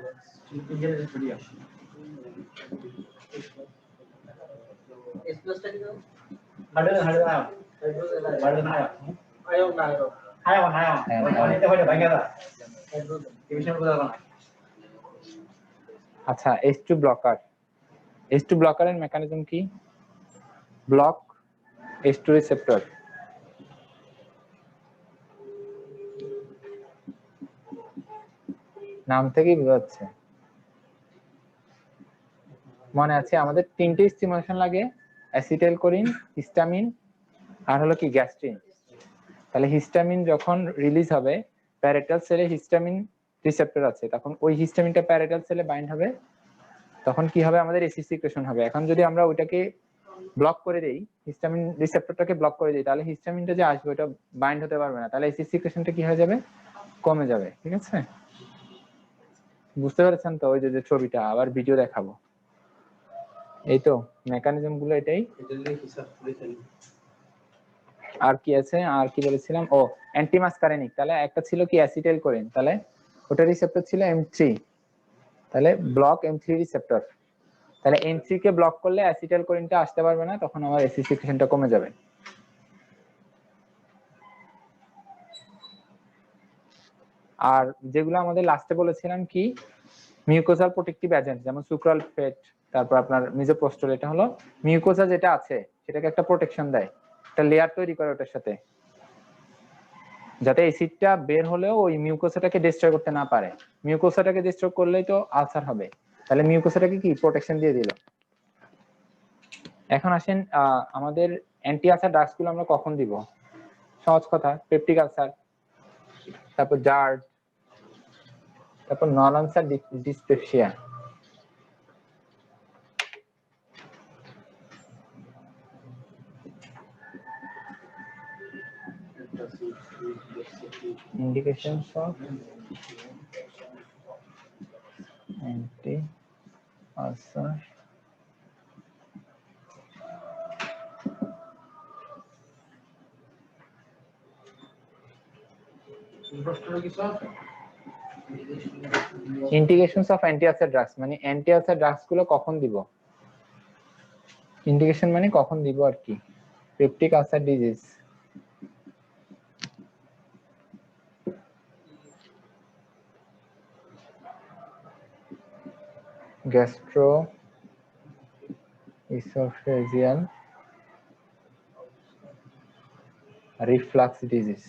[SPEAKER 1] আচ্ছা, H2 ব্লকার, H2 ব্লকারের মেকানিজম কি? Block H2 receptor. নাম থেকেই বোঝা যাচ্ছে। মনে আছে আমাদের তিনটে স্টিমুলেশন লাগে, অ্যাসিটাইলকোলিন, হিস্টামিন আর হলো কি গ্যাস্ট্রিন। তাহলে হিস্টামিন যখন রিলিজ হবে, প্যারেটাল সেলে হিস্টামিন রিসেপ্টর আছে, তখন ওই হিস্টামিনটা প্যারেটাল সেলে বাইন্ড হবে, তখন কি হবে আমাদের এসি সিক্রেশন হবে। এখন যদি আমরা ওইটাকে ব্লক করে দেই, হিস্টামিন রিসেপ্টরটাকে ব্লক করে দিই, তাহলে হিস্টামিনটা যে আসবে ওটা বাইন্ড হতে পারবে না, তাহলে এসি সিক্রেশনটা কি হয়ে যাবে? কমে যাবে। ঠিক আছে, বুঝতে পেরেছেন তো? ওই যে ছবিটা আবার ভিডিও দেখাবো। এই তো মেকানিজম গুলো এটাই। আর কি আছে, আর কি বলেছিলাম? ও অ্যান্টিমাসকারেনিক। তাহলে একটা ছিল কি অ্যাসিটাইলকোলিন, তাহলে ওটা রিসেপ্টর ছিল M3, তাহলে ব্লক M3 রিসেপ্টর। তাহলে M3 কে ব্লক করলে অ্যাসিটাইলকোলিনটা আসতে পারবে না, তখন আমার এসি সিক্রেশনটা কমে যাবে। আর যেগুলো আমাদের লাস্টে বলেছিলাম কি, মিউকোসাল প্রোটেক্টিভ এজেন্ট, যেমন সুক্রালফেট, তারপর আপনার মিজোপ্রোস্টল, এটা হলো মিউকোসা যেটা আছে সেটাকে একটা প্রোটেকশন দেয়, একটা লেয়ার তৈরি করে ওটার সাথে, যাতে অ্যাসিডটা বের হলেও ওই মিউকোসাটাকে ডিস্ট্রয় করতে না পারে। মিউকোসাটাকে ডিস্ট্রয় করলেই তো আলসার হবে, তাহলে মিউকোসাটাকে কি প্রোটেকশন দিয়ে দিল। এখন আসেন আমাদের অ্যান্টি আলসার ড্রাগস গুলো আমরা কখন দিব? সহজ কথা, পেপটিক আলসার, তারপর জার্ড, তারপর non ulcer dyspepsia. Indications of anti-ulcer indications of anti ulcer drugs মানে অ্যান্টি আলসার ড্রাগস গুলো কখন দিব? ইন্ডিকেশন মানে কখন দিব আর কি। Peptic ulcer disease, gastro oesophageal reflux disease,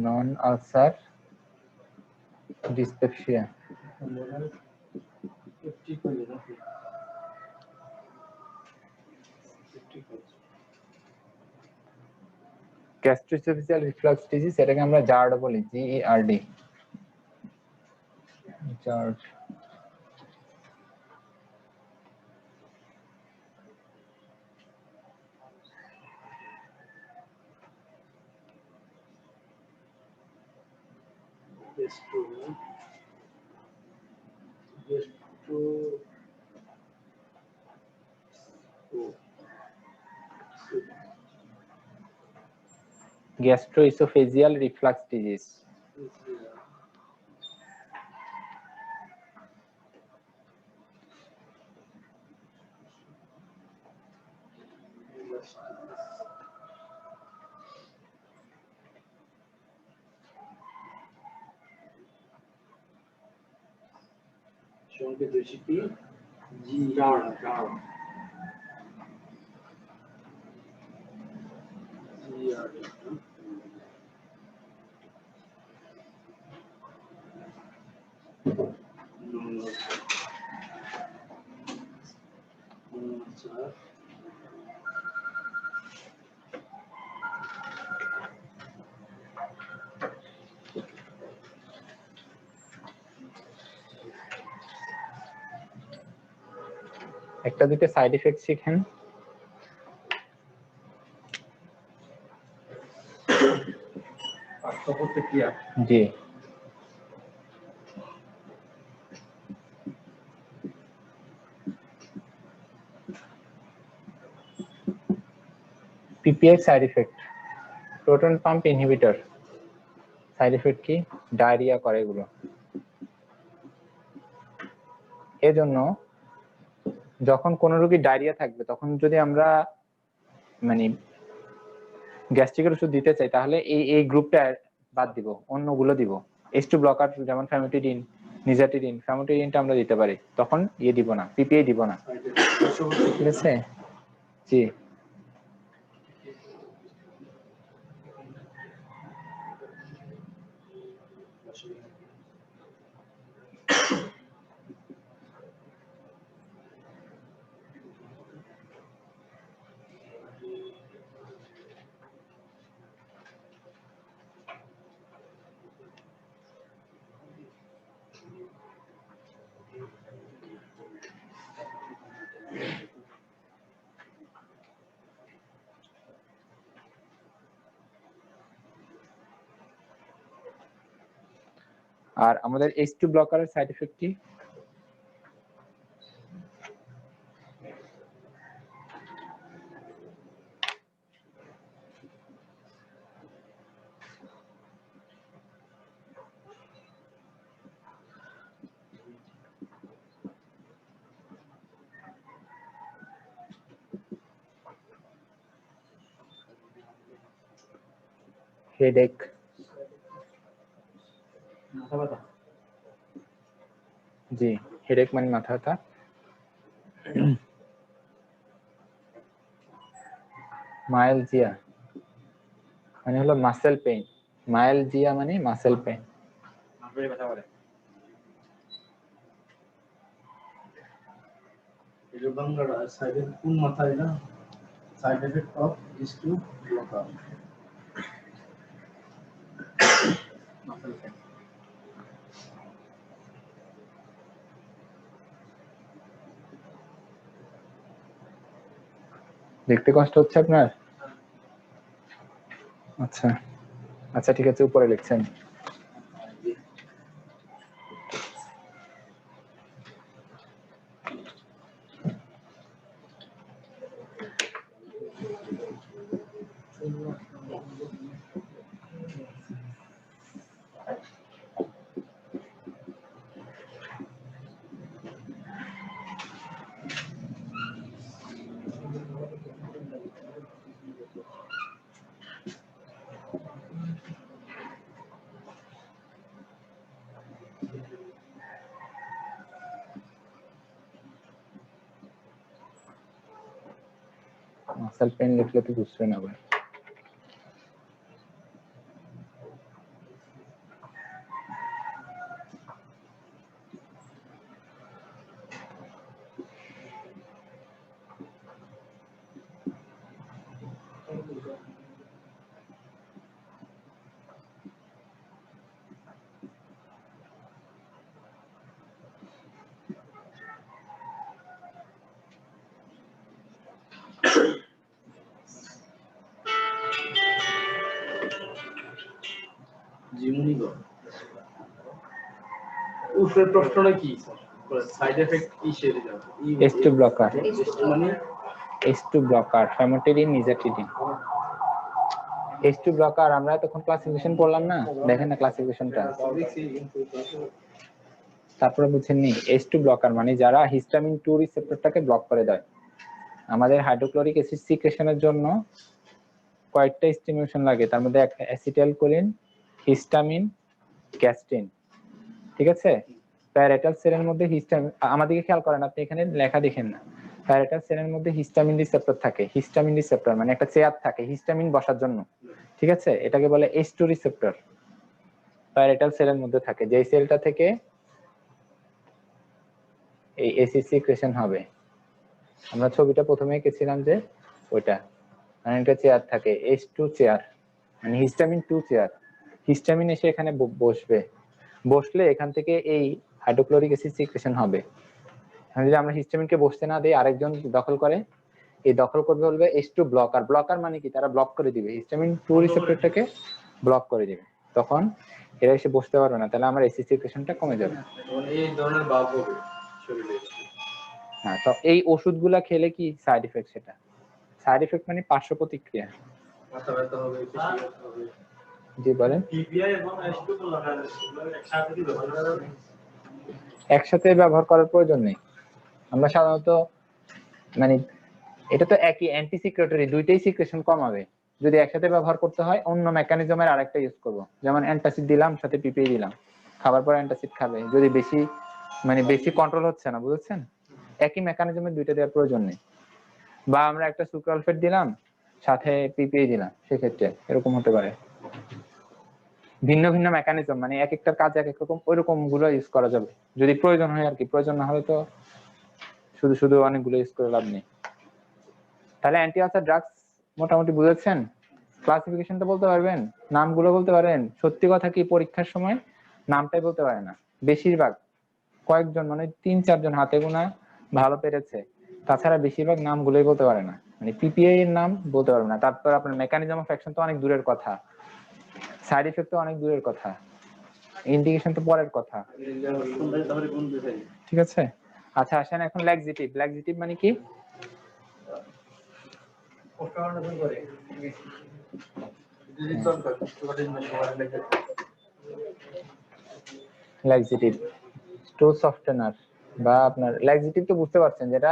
[SPEAKER 1] non ulcer dyspepsia, gastrooesophageal reflux disease, এটাকে আমরা জার্ড বলি, GERD, GERD. Gastrooesophageal reflux disease.
[SPEAKER 3] জি
[SPEAKER 4] ডাউন
[SPEAKER 3] জি আর
[SPEAKER 1] একটা দুটো সাইড ইফেক্ট শিখেন।
[SPEAKER 3] পার্শ্ব প্রতিক্রিয়া
[SPEAKER 1] জি, PPA side effect, proton pump inhibitor side effect কি? ডায়রিয়া করে এগুলো। এজন্য যখন কোন রোগীর ডায়রিয়া থাকবে তখন যদি আমরা মানে গ্যাস্ট্রিকের ওষুধ দিতে চাই তাহলে এই গ্রুপটা বাদ দিব, অন্যগুলো দিব। H2 ব্লকার যেমন ফ্যামিটিডিন, নিজাটিডিন, ফ্যামিটিডিনটা আমরা দিতে পারি, তখন দিব না, পিপিএ দিব না। ঠিক আছে? জি, আর আমাদের H2 ব্লকারের সাইড ইফেক্ট কি? হেডেক,
[SPEAKER 4] মাথা ব্যথা
[SPEAKER 1] জি, হেডেক মানে মাথা ব্যথা। মায়ালজিয়া মানে হলো মাসেল পেইন, মায়ালজিয়া মানে মাসেল পেইন।
[SPEAKER 4] মাথা ব্যথা করে
[SPEAKER 3] এটা বাংলাটা সাইড এফেক্ট কোন মাথায় না side effect of H2 blocker muscle pen
[SPEAKER 1] দেখতে কষ্ট হচ্ছে আপনার? আচ্ছা আচ্ছা, ঠিক আছে, উপরে লিখছেন। মাসেল পেইন লিখলে তো বুঝবে না ভাই।
[SPEAKER 3] জিমুনি গো উপরের প্রশ্নটা কি সাইড এফেক্ট কি সেরে যাবে
[SPEAKER 1] H2 ব্লকার,
[SPEAKER 3] মানে
[SPEAKER 1] H2 ব্লকার, ফ্যামিটিডিন, নিজাটিডিন। H2 ব্লকার আমরা তখন ক্লাসিফিকেশন পড়লাম না, দেখেন না ক্লাসিফিকেশনটা, তারপরে বুঝছেননি? H2 ব্লকার মানে যারা হিস্টামিন 2 রিসেপ্টরটাকে ব্লক করে দেয়। আমাদের হাইড্রোক্লোরিক অ্যাসিড সিক্রেশনের জন্য কয়েকটা স্টিমুলেশন লাগে, তার মধ্যে একটা অ্যাসিটাইলকোলিন, হিস্টামিন, গ্যাস্ট্রিন। ঠিক আছে? প্যারাটাল সেলের মধ্যে হিস্টামিন, আমাদেরকে খেয়াল করেন, আপনি এখানে লেখা দেখেন না, প্যারাটাল সেলের মধ্যে হিস্টামিন রিসেপ্টর থাকে। হিস্টামিন রিসেপ্টর মানে একটা চেয়ার থাকে হিস্টামিন বসার জন্য, ঠিক আছে? এটাকে বলে H2 রিসেপ্টর, প্যারাটাল সেলের মধ্যে থাকে, যেই সেলটা থেকে এই এসি সিক্রেশন হবে। আমরা ছবিটা প্রথমে এঁকেছিলাম যে ওইটা, মানে একটা চেয়ার থাকে H2 চেয়ার, মানে হিস্টামিন 2 চেয়ার। হিস্টামিন এসে এখানে বসবে, বসলে এখান থেকে এই হাইড্রোক্লোরিক অ্যাসিড সিক্রেশন হবে। যদি আমরা হিস্টামিনকে বসতে না দিই, আরেকজন দখল করে, এই দখল করবে বলবে H2 ব্লকার। ব্লকার মানে কি? তারা ব্লক করে দিবে, হিস্টামিন 2 রিসেপ্টরটাকে ব্লক করে দিবে, তখন এরা এসে বসতে পারবে না, তাহলে আমার অ্যাসিড সিক্রেশনটা কমে যাবে।
[SPEAKER 3] এই ধরনের ভাব হবে শরীরে।
[SPEAKER 1] হ্যাঁ, তো এই ওষুধগুলা খেলে কি সাইড এফেক্ট? সেটা সাইড এফেক্ট মানে পার্শ্ব প্রতিক্রিয়া।
[SPEAKER 3] মাথা ব্যথা হবে, পেশি ব্যথা হবে।
[SPEAKER 1] জি বলেন।
[SPEAKER 4] পিপিআই এবং H2 একসাথে কি ব্যবহার করা যাবে?
[SPEAKER 1] একসাথে ব্যবহার করার প্রয়োজন নেই। আমরা সাধারণত মানে এটা তো একই অ্যান্টি সিক্রেটরি, দুইটাই সিক্রেশন কমাবে। যদি একসাথে ব্যবহার করতে হয় অন্য মেকানিজমের আরেকটা ইউজ করব, যেমন অ্যান্টাসিড দিলাম সাথে পিপিআই দিলাম, খাবার পর অ্যান্টাসিড খাবে যদি বেশি মানে বেশি কন্ট্রোল হচ্ছে না, বুঝছেন? একই মেকানিজমের দুইটা দেওয়ার প্রয়োজন নেই। বা আমরা একটা সুক্রালফেট দিলাম সাথে পিপিআই দিলাম, সেক্ষেত্রে এরকম হতে পারে। ভিন্ন ভিন্ন মেকানিজম, মানে এক একটা কাজ এক এক রকম, ওইরকম গুলো ইউজ করা যাবে যদি প্রয়োজন হয় আর কি। প্রয়োজন না হলে তো শুধু শুধু অনেকগুলো ইউজ করে লাভ নেই। তাহলে অ্যান্টি আলসার ড্রাগস মোটামুটি বুঝেছেন? ক্লাসিফিকেশনটা বলতে পারবেন, নামগুলো বলতে পারেন। সত্যি কথা কি, পরীক্ষার সময় নামটাই বলতে পারে না বেশিরভাগ, কয়েকজন মানে 3-4 জন হাতে গোনা ভালো পেরেছে, তাছাড়া বেশিরভাগ নামগুলোই বলতে পারে না। মানে পিপিআই এর নাম বলতে পারবে না, তারপর আপনার মেকানিজম অফ অ্যাকশন তো অনেক দূরের কথা, সাইড ইফেক্ট তো অনেক দূরের কথা, ইন্ডিকেশন তো পরের কথা, ঠিক আছে? আচ্ছা আসেন এখন ল্যাক্সিটিভ। ল্যাক্সিটিভ মানে কি? ল্যাক্সিটিভ স্টোর সফটেনার বা আপনার ল্যাক্সিটিভ তো বুঝতে পারছেন, যেটা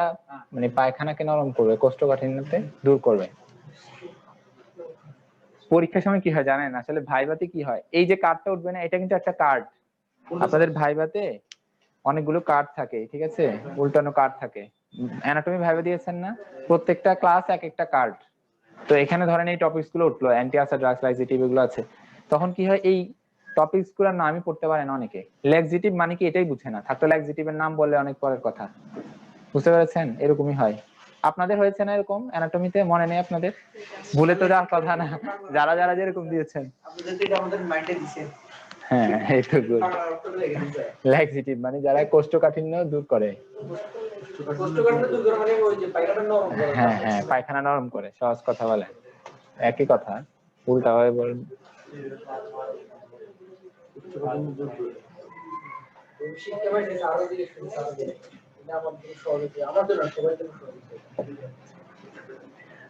[SPEAKER 1] মানে পায়খানাকে নরম করবে, কোষ্ঠকাঠিন্যতে দূর করবে। পরীক্ষার সময় কি হয় জানেন? আসলে ভাইভাতে কি হয়, এই যে কার্ডটা উঠবে না, এটা কিন্তু একটা কার্ড। আপনাদের ভাইভাতে অনেকগুলো কার্ড থাকে, ঠিক আছে? উল্টানো কার্ড থাকে। অ্যানাটমি ভাইভা দিয়েছেন না, প্রত্যেকটা ক্লাস এক একটা কার্ড। তো এখানে ধরেন এই টপিকস গুলো উঠলো, অ্যান্টি আলসার ড্রাগস, লাইসিটিভ এগুলো আছে, তখন কি হয়, এই টপিকস গুলোর নামই পড়তে পারে না অনেকে। ল্যাক্সিটিভ মানে কি এটাই বুঝে না, থাকতো ল্যাক্সিটিভের নাম বললে অনেক পরের কথা, বুঝতে পেরেছেন? এরকমই হয়। আপনাদের হয়েছে না এরকম অ্যানাটমিতে? মনে নেই আপনাদের? ভুলে তো যাওয়ার কথা না, যারা যারা যেরকম দিয়েছেন। হ্যাঁ, এইটুকু। ল্যাক্সিটিভ মানে যারা কোষ্ঠকাঠিন্য দূর করে। হ্যাঁ হ্যাঁ, পায়খানা নরম করে, সহজ কথা বলে, একই কথা উল্টা ভাবে বলেন।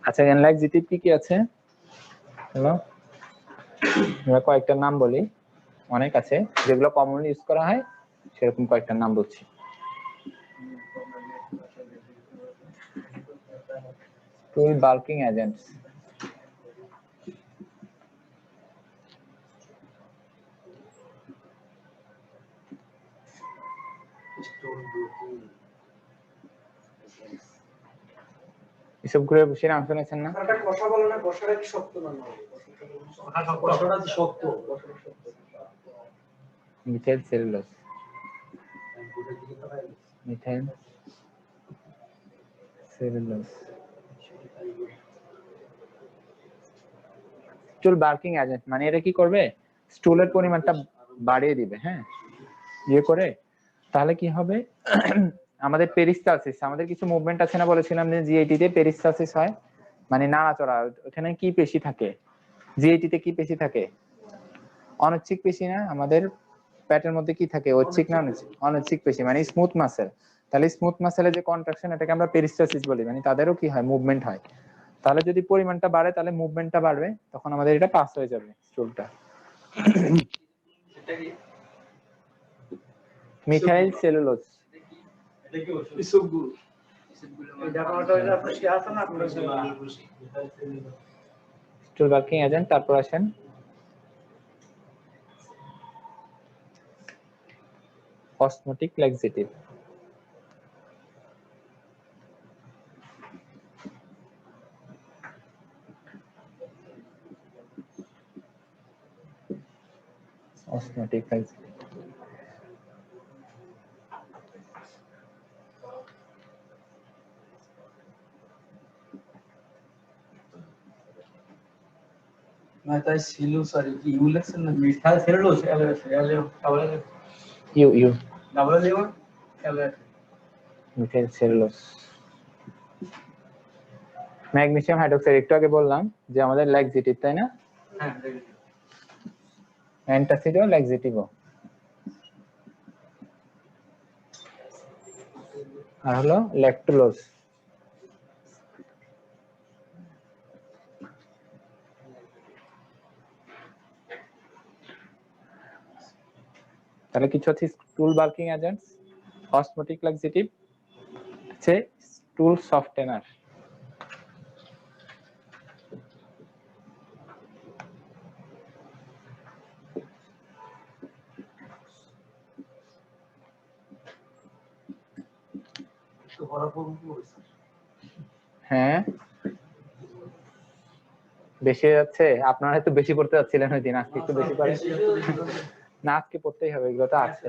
[SPEAKER 1] আচ্ছা, ল্যাক্সিটিভ কি কি আছে? হ্যালো, আমরা কয়েকটা নাম বলি, অনেক আছে যেগুলো কমনলি ইউজ করা হয়, সেরকম কয়েকটা নাম বলছি। টুল বাল্কিং এজেন্টস, এসব ঘুরে বসে নাম শুনেছেন না?
[SPEAKER 3] কথা বলো না, বসাটা কি শক্ত না? বসাটা কি শক্ত?
[SPEAKER 1] Methyl cellulose, methyl cellulose, stool bulking agent মানে এটা কি করবে, স্টুলের পরিমাণটা বাড়িয়ে দিবে। হ্যাঁ, ইয়ে করে, তাহলে কি হবে, আমাদের পেরিস্টালসিস, আমাদের কিছু মুভমেন্ট আছে না, বলেছিলাম যে জিআইটি তে পেরিস্টালসিস হয়, মানে নাড়াচড়া। ওখানে কি পেশি থাকে? জিআইটি তে কি পেশি থাকে? অনৈচ্ছিক পেশি না? আমাদের পেটের মধ্যে কি থাকে, ঐচ্ছিক না অনৈচ্ছিক? অনৈচ্ছিক পেশি মানে স্মুথ মাসেল। তাহলে স্মুথ মাসেলের যে কন্ট্রাকশন, এটাকে আমরা পেরিস্টালসিস বলি, মানে তাদেরও কি হয়, মুভমেন্ট হয়। তাহলে যদি পরিমাণটা বাড়ে তাহলে মুভমেন্টটা বাড়বে, তখন আমাদের এটা পাস হয়ে যাবে স্টুলটা। Methyl cellulose, stool bulking agent. তারপর আসেন অসমোটিক ল্যাক্সেটিভ। অসমোটিক ল্যাক্সেটিভ
[SPEAKER 3] না তাই ছিল সরি কি ইউ লেখছেন না
[SPEAKER 4] هذا سيلولوز اول
[SPEAKER 1] ইউ
[SPEAKER 4] ডাবল লিভার
[SPEAKER 1] মিথাইল সেলুলোজ। ম্যাগনেসিয়াম হাইড্রোক্সাইড একটু আগে বললাম যে আমাদের ল্যাক্সেটিভ, তাই না?
[SPEAKER 4] হ্যাঁ
[SPEAKER 1] অ্যান্টাসিডও ল্যাক্সেটিভও। আর হলো ল্যাকটোলোজ। তাহলে কিছু হচ্ছে স্টুল বাল্কিং এজেন্টস, অসমোটিক ল্যাক্সেটিভ হচ্ছে স্টুল সফটেনার।
[SPEAKER 3] তো হরফ
[SPEAKER 1] হ্যাঁ বেশি যাচ্ছে, আপনারা একটু বেশি পড়তে যাচ্ছিলেন ওই দিন, আজকে একটু বেশি করে না, আজকে পড়তেই হবে, এগুলো তো আছে।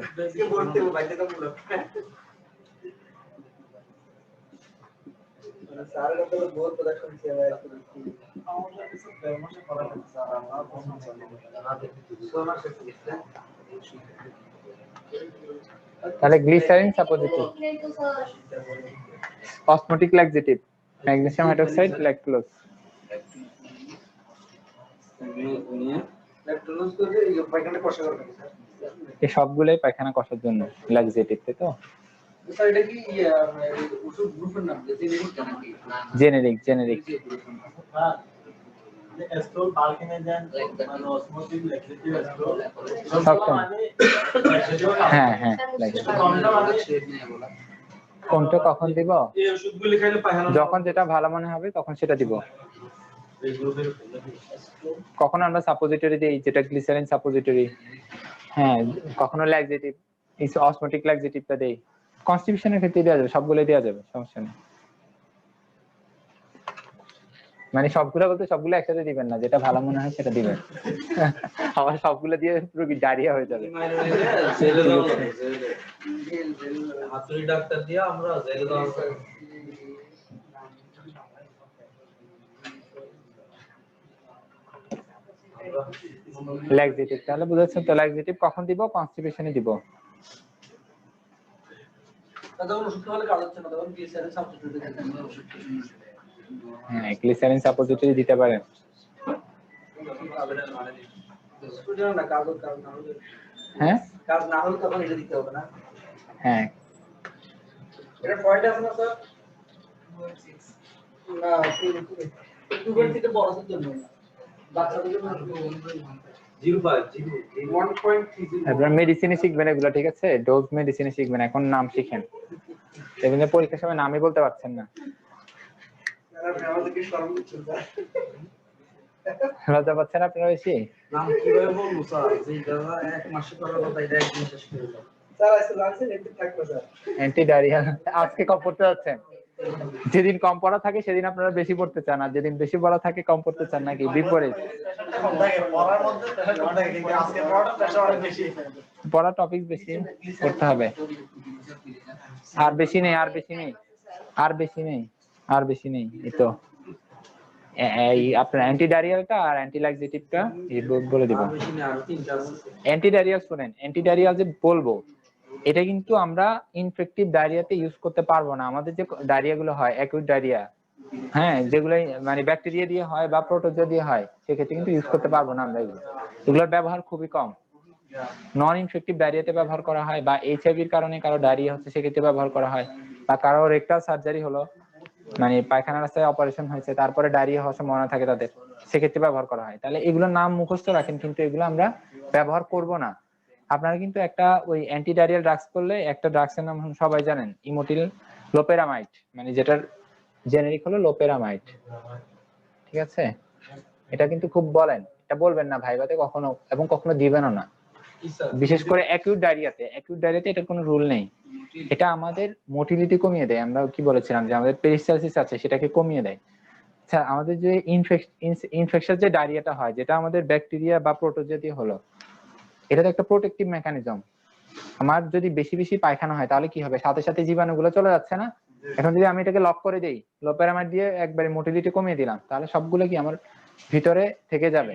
[SPEAKER 1] তাহলে glycerin suppository, osmotic laxative, magnesium hydroxide, lactulose. এই সবগুলোই পায়খানা কষার জন্য ল্যাক্সেটিভ, তাই তো?
[SPEAKER 3] এটা কি ওষুধ গ্রুপের নাম
[SPEAKER 1] generic generic.
[SPEAKER 4] Stole bulking agent মানে অসমোটিক ল্যাক্সেটিভ স্টোল
[SPEAKER 1] হ্যাঁ হ্যাঁ কোনটা কখন দিব?
[SPEAKER 3] এই ওষুধগুলি খাইলে পায়খানা
[SPEAKER 1] যখন যেটা ভালো মনে হবে তখন সেটা দিব। কখনো আমরা সাপোজিটরি দিই, যেটা গ্লিসারিন সাপোজিটরি। হ্যাঁ কখনো ল্যাক্সেটিভ, এই অসমোটিক ল্যাক্সেটিভটা দেই। কনস্টিটিউশনের ক্ষেত্রে দেওয়া যাবে, সবগুলো দেওয়া যাবে, সমস্যা নেই। মানে সবগুলো বলতে সবগুলো একসাথে দিবেন না, যেটা ভালো মনে হয় সেটা দিবেন। আবার সবগুলো দিয়ে রোগী ডায়রিয়া হয়ে যাবে।
[SPEAKER 3] হাতুড়ি ডাক্তার দিয়া আমরা জেলে দাও।
[SPEAKER 1] ল্যাক্সেটিভ তাহলে বুঝাচ্ছেন তো, ল্যাক্সেটিভ কখন দিব? কনস্টিপেশনে দিব।
[SPEAKER 3] তখন ওষুধ খাওয়ালে কাজ হচ্ছে না, তখন গ্লিসারিন সাবস্টিটিউট দিতে হবে ওষুধ।
[SPEAKER 1] হ্যাঁ গ্লিসারিন সাপোজিটরি দিতে পারেন।
[SPEAKER 3] স্টুডেন্ট না কাজ না হলে,
[SPEAKER 1] হ্যাঁ
[SPEAKER 3] কাজ না হলে তখন এটা দিতে হবে না।
[SPEAKER 1] হ্যাঁ
[SPEAKER 3] এটা পয়েন্ট আছে না স্যার? না টুবের থেকে বড়দের জন্য না, বাচ্চাদের জন্য 1.30।
[SPEAKER 1] আপনারা মেডিসিনে শিখবেন এগুলো, ঠিক আছে? ডোজ মেডিসিনে শিখবেন, এখন নাম শিখেন। এমনি পরীক্ষার সময় নামই বলতে পারছেন না,
[SPEAKER 3] আমাদেরকে শরম দিচ্ছেন স্যার।
[SPEAKER 1] লজ্জা পাচ্ছেন আপনারা বেশি?
[SPEAKER 3] নাম কিভাবে বলবো স্যার? যে দাদা এক মাসে করার কথা এটা একদিন শেষ করে দাও স্যার। আজকে লাঞ্চে একটু থাকবে স্যার।
[SPEAKER 1] অ্যান্টি ডায়রিয়া আজকে কম পড়তে যাচ্ছেন? যেদিন কম পড়া থাকে সেদিন আপনারা বেশি পড়তে চান, আর যেদিন বেশি পড়া থাকে কম পড়তে চান, নাকি বিপরীত?
[SPEAKER 3] পড়ার মধ্যে কিন্তু আজকে পড়াটা প্রেশার অনেক বেশি।
[SPEAKER 1] পড়া টপিক বেশি পড়তে হবে। আর বেশি নেই, আর বেশি নেই, আর বেশি নেই, আর বেশি নেই। এই তো এই আপনার অ্যান্টি ডায়রিয়ালটা আর অ্যান্টি ল্যাক্সেটিভটা বলে দিব। অ্যান্টি ডায়রিয়াল শুনেন, অ্যান্টি ডায়রিয়াল যে বলবো এটা কিন্তু আমরা ইনফেক্টিভ ডায়রিয়াতে ইউজ করতে পারবো না। আমাদের যে ডায়রিয়া গুলো হয় অ্যাকিউট ডায়রিয়া, হ্যাঁ যেগুলো মানে ব্যাকটেরিয়া দিয়ে হয় বা প্রোটোজোয়া দিয়ে হয়, সেক্ষেত্রে কিন্তু ইউজ করতে পারবো না আমরা। এগুলোর ব্যবহার খুবই কম। নন ইনফেক্টিভ ডায়রিয়াতে ব্যবহার করা হয়, বা এইচআইভির কারণে কারো ডায়রিয়া হচ্ছে সেক্ষেত্রে ব্যবহার করা হয়, বা কারো রেকটাল সার্জারি হলো মানে পায়খানা রাস্তায় অপারেশন হয়েছে তারপরে ডায়রিয়া হওয়ার সম্ভাবনা থাকে তাদের, সেক্ষেত্রে ব্যবহার করা হয়। তাহলে এগুলোর নাম মুখস্থ রাখেন, কিন্তু এগুলো আমরা ব্যবহার করব না। আপনারা কিন্তু একটা ওই অ্যান্টি ডায়রিয়াল ড্রাগস করলে একটা ড্রাগসের নাম সবাই জানেন, ইমোটিল লোপেরামাইড, মানে যেটার জেনেরিক হলো লোপেরামাইড, ঠিক আছে? এটা কিন্তু খুব বলেন, এটা বলবেন না ভাইবাতে কখনো, এবং কখনো দিবেনও না।
[SPEAKER 3] কি স্যার
[SPEAKER 1] বিশেষ করে অ্যাকিউট ডায়রিয়াতে এটা কোনো রুল নেই। এটা আমাদের মোটিলিটি কমিয়ে দেয়। আমরা কি বলেছিলাম যে আমাদের পেরিস্টালসিস আছে সেটাকে কমিয়ে দেয়। আচ্ছা, আমাদের যে ইনফেকশন যে ডায়রিয়াটা হয়, যেটা আমাদের ব্যাকটেরিয়া বা প্রোটোজোয়া দিয়ে হলো, এটা তো একটা প্রোটেক্টিভ মেকানিজম। আমার যদি বেশি বেশি পায়খানা হয় তাহলে কি হবে? সাথে সাথে জীবাণুগুলো চলে যাচ্ছে না? এখন যদি আমি এটাকে লক করে দেই, লোপ্যারামাইড দিয়ে একবারে মোটিলিটি কমিয়ে দিলাম, তাহলে সবগুলো কি আমার ভিতরে থেকে যাবে,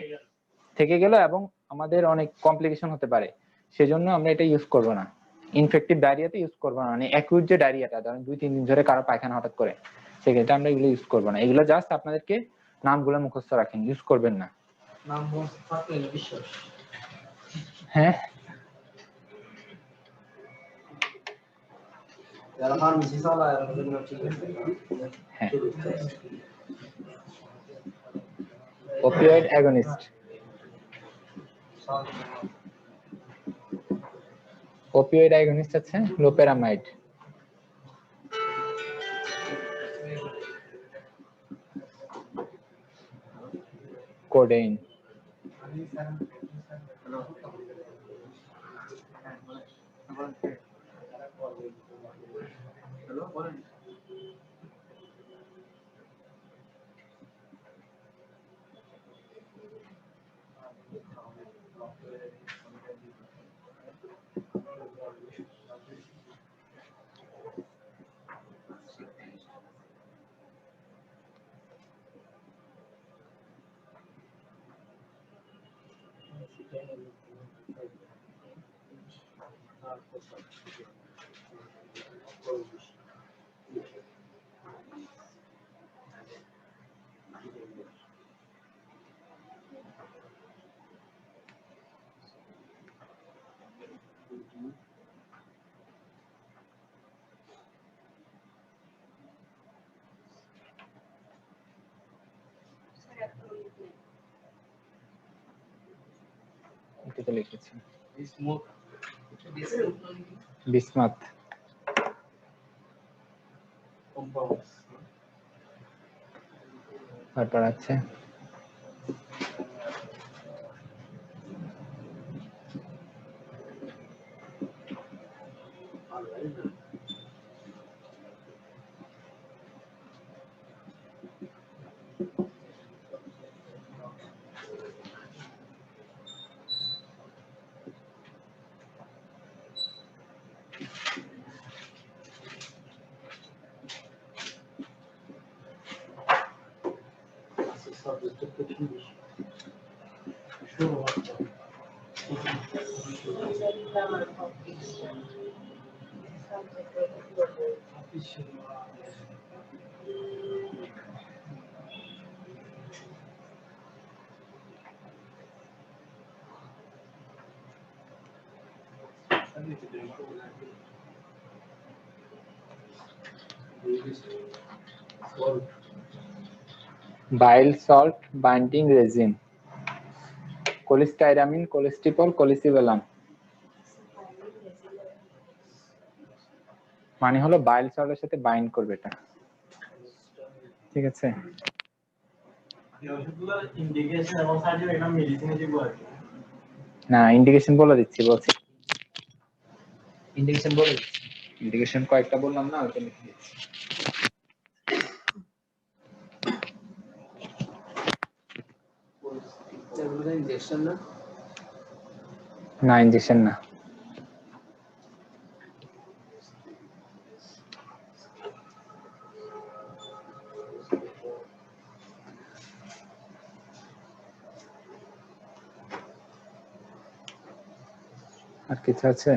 [SPEAKER 1] থেকে গেল, এবং আমাদের অনেক কমপ্লিকেশন হতে পারে। সেজন্য আমরা এটা ইউজ করব না, ইনফেক্টিভ ডায়রিয়াতে ইউজ করবো না। মানে অ্যাকিউট যে ডায়রিয়াটা, ধরেন 2-3 দিন ধরে কারো পায়খানা হঠাৎ করে, সেক্ষেত্রে আমরা এগুলো ইউজ করবো না। এগুলো জাস্ট আপনাদেরকে নামগুলো মুখস্থ রাখেন, ইউজ করবেন না।
[SPEAKER 3] নাম বলতে থাকলে বিশ্বাস
[SPEAKER 1] হ্যাঁ,
[SPEAKER 3] যারা ফার্মেসি চালায় ওদের জন্য ঠিক আছে
[SPEAKER 1] হ্যাঁ, অপিওয়েড অ্যাগনিস্ট। অপিওয়েড অ্যাগনিস্ট আছে লোপেরামাইড, কোডেইন, এটা লিখেছি বিসমাথ, তারপর আছে bile salt binding resin, cholestyramine, colestipol, colesevelam. মানে হলো বাইল সল্টের সাথে বাইন্ড করবে এটা, ঠিক আছে?
[SPEAKER 4] ইন্ডিকেশন এবং সার্জারি এটা মেডিসিনে দিব আর কি।
[SPEAKER 1] না, ইন্ডিকেশন বলে দিচ্ছি, বলছি ইন্ডিকেশন বলে দিচ্ছি। ইন্ডিকেশন কয়েকটা বললাম না, ওটা লিখে দিচ্ছি।
[SPEAKER 3] ইনজেকশন না,
[SPEAKER 1] না ইনজেকশন না। আর কিছু আছে?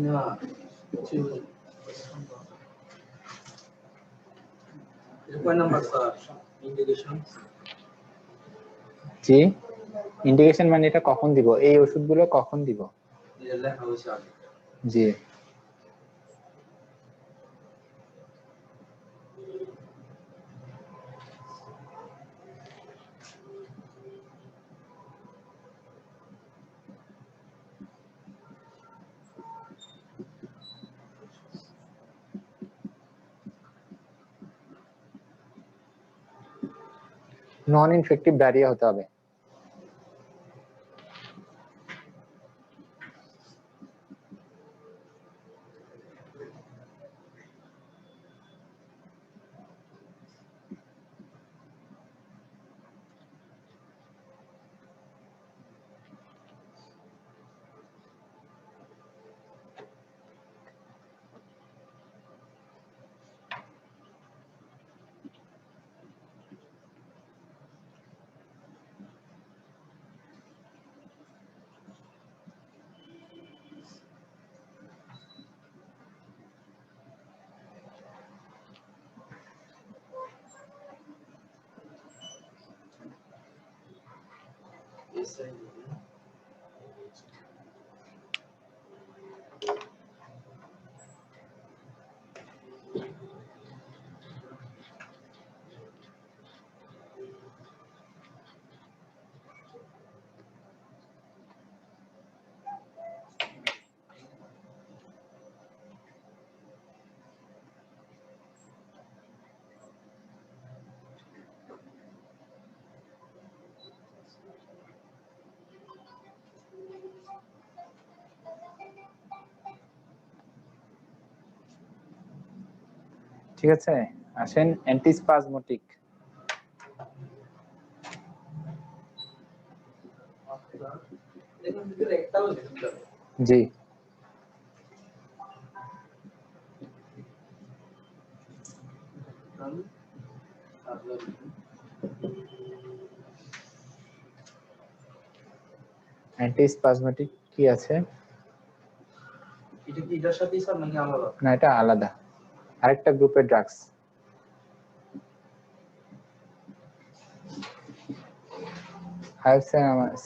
[SPEAKER 3] না কয় নাম্বার স্যার ইন্ডিকেশন?
[SPEAKER 1] জি, ইন্ডিকেশন মানে এটা কখন দিব, এই ওষুধগুলো কখন দিব।
[SPEAKER 3] এটা লেখা হয়েছে আগে।
[SPEAKER 1] জি, নন ইনফেক্টিভ ডায়রিয়া হতে হবে। ঠিক আছে, আসেন অ্যান্টিস্পাজমোটিক। জি, অ্যান্টিস্পাজমোটিক কি আছে?
[SPEAKER 3] এটা কি এটার সাথেই স্যার নাকি আলাদা?
[SPEAKER 1] না, এটা আলাদা, আরেকটা গ্রুপের ড্রাগস।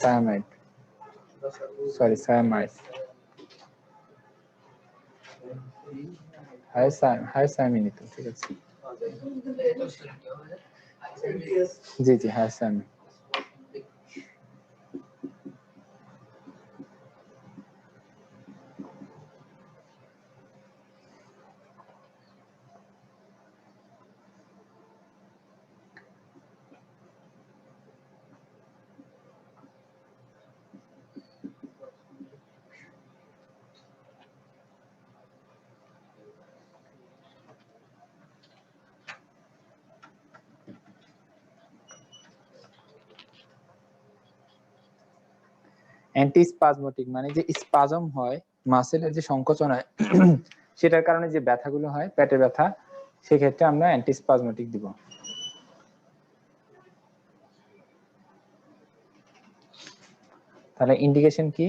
[SPEAKER 1] সায়ামাইড, সরি সায়ামাইড, হায়াসামিন তো ঠিক আছে। জি জি, হায়াসামিন। অ্যান্টিস্পাজমোটিক মানে যে স্পাজম হয়, মাসেলের যে সংকোচন হয় সেটার কারণে যে ব্যথাগুলো হয়, পেটে ব্যথা, সেক্ষেত্রে আমরা অ্যান্টিস্পাজমোটিক দিব। তাহলে ইন্ডিকেশন কি?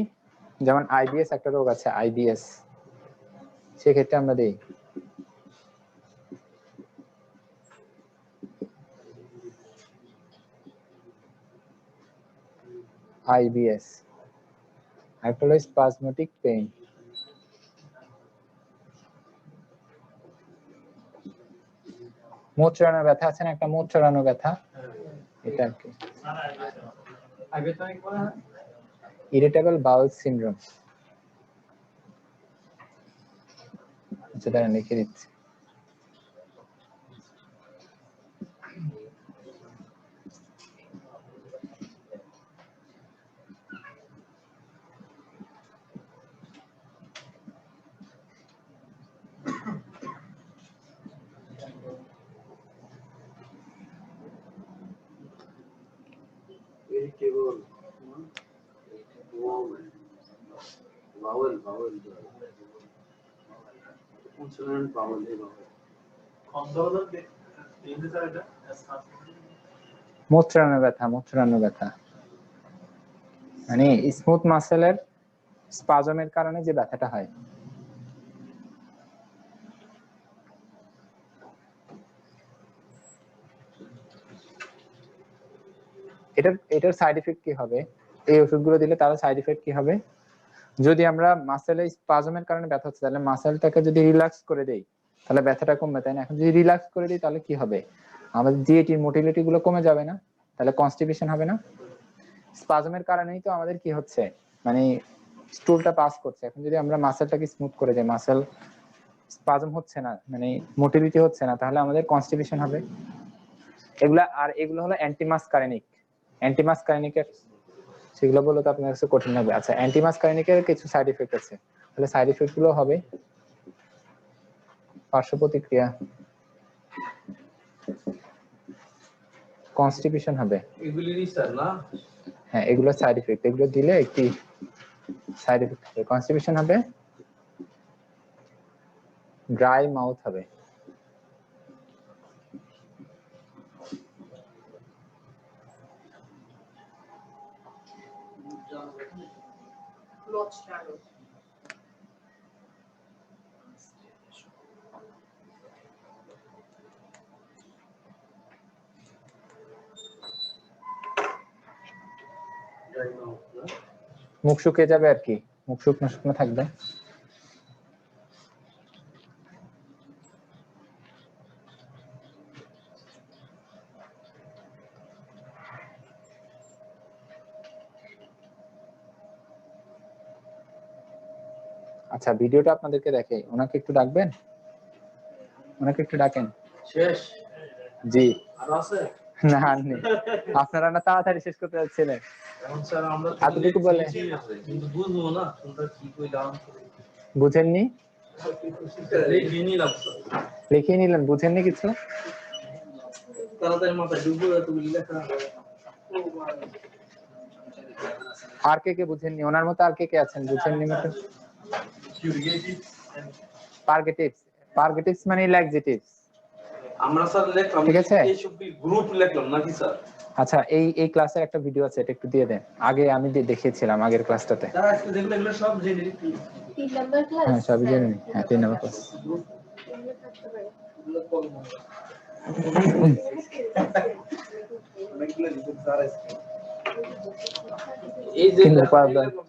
[SPEAKER 1] যেমন আইবিএস একটা রোগ আছে, আইবিএস, সেক্ষেত্রে আমরা দেই আইবিএস। একটা হলো স্পাজমোটিক পেইন। মুখ চড়ানো ব্যথা আছে না, একটা মুখ চড়ানো ব্যথা, এটা আর কি ইরিটেবল বাউল সিনড্রোম। আচ্ছা দাঁড়ান লিখে দিচ্ছি। মুচড়ানো ব্যথা, মুচড়ানো ব্যথা মানে স্মুথ মাসেলের স্পাজমের কারণে যে ব্যথাটা হয়। এটার সাইড এফেক্ট কি হবে? এই ওষুধগুলো দিলে তার সাইড এফেক্ট কি হবে? যদি আমরা মাসেলের স্পাজমের কারণে ব্যথা হচ্ছে, তাহলে মাসেলটাকে যদি রিল্যাক্স করে দেই তাহলে ব্যথাটা কমবে, তাই না? এখন যদি রিল্যাক্স করে দিই তাহলে কি হবে? আমাদের জিএটি মোটিলিটি গুলো কমে যাবে না? তাহলে কনস্টিপেশন হবে না? স্পাজমের কারণেই তো আমাদের কি হচ্ছে, মানে স্টুলটা পাস করছে। এখন যদি আমরা মাসেলটাকে স্মুথ করে দেই, মাসেল স্পাজম হচ্ছে না, মানে মোটিলিটি হচ্ছে না, তাহলে আমাদের কনস্টিপেশন হবে। এগুলো হলো অ্যান্টিমাসকারিনিকের সেগুলো বলে তো আপনার কাছে কঠিন হবে। আচ্ছা, অ্যান্টিমাসকারিনিকের কিছু সাইড এফেক্ট আছে, তাহলে সাইড এফেক্ট গুলো হবে পার্শ্ব প্রতিক্রিয়া, কনস্টিপেশন হবে।
[SPEAKER 3] এগুলিরই স্যার না?
[SPEAKER 1] হ্যাঁ, এগুলো সাইড এফেক্ট, এগুলো দিলে একটি সাইড এফেক্ট হবে, কনস্টিপেশন হবে, ড্রাই মাউথ হবে। মুখ শুকিয়ে যাবে আর কি, মুখ শুকনো শুকনো থাকবে। আচ্ছা, ভিডিওটা আপনাদেরকে দেখে, ওনাকে একটু ডাকবেন, ওনাকে একটু ডাকেন।
[SPEAKER 3] শেষ?
[SPEAKER 1] জি।
[SPEAKER 3] আর আছে?
[SPEAKER 1] না, নেই, আপনারা না তাড়াতাড়ি শেষ করতে যাচ্ছিলেন।
[SPEAKER 3] এখন স্যার আমরা
[SPEAKER 1] এতটুকু বলে
[SPEAKER 3] কিন্তু বুঝবো না তোমরা কি কইলাম।
[SPEAKER 1] বুঝেননি? লিখিয়ে নিলেন, বুঝেননি কিছু?
[SPEAKER 3] তাড়াতাড়ি মাথায় ঢুকবো এতগুলি লেখা।
[SPEAKER 1] আর কে কে বুঝেননি? ওনার মতো আর কে কে আছেন বুঝেননি মতো? পার্গেটিভস মানে ল্যাক্সেটিভস।
[SPEAKER 3] আমরা স্যার লিখলাম,
[SPEAKER 1] ঠিক আছে,
[SPEAKER 3] এই সব গ্রুপ লিখলাম নাকি স্যার?
[SPEAKER 1] আচ্ছা, এই ক্লাসের একটা ভিডিও আছে, এটা একটু দিয়ে দেন। আগে আমি দেখিয়েছিলাম আগের ক্লাসটাতে।
[SPEAKER 3] তারা আজকে দেখলে এগুলো সব জেনে নিতে।
[SPEAKER 5] 3 নাম্বার ক্লাস।
[SPEAKER 1] হ্যাঁ, সবই জেনে নিই। হ্যাঁ, 3 নম্বর ক্লাস।
[SPEAKER 3] এগুলো কল না। এই যে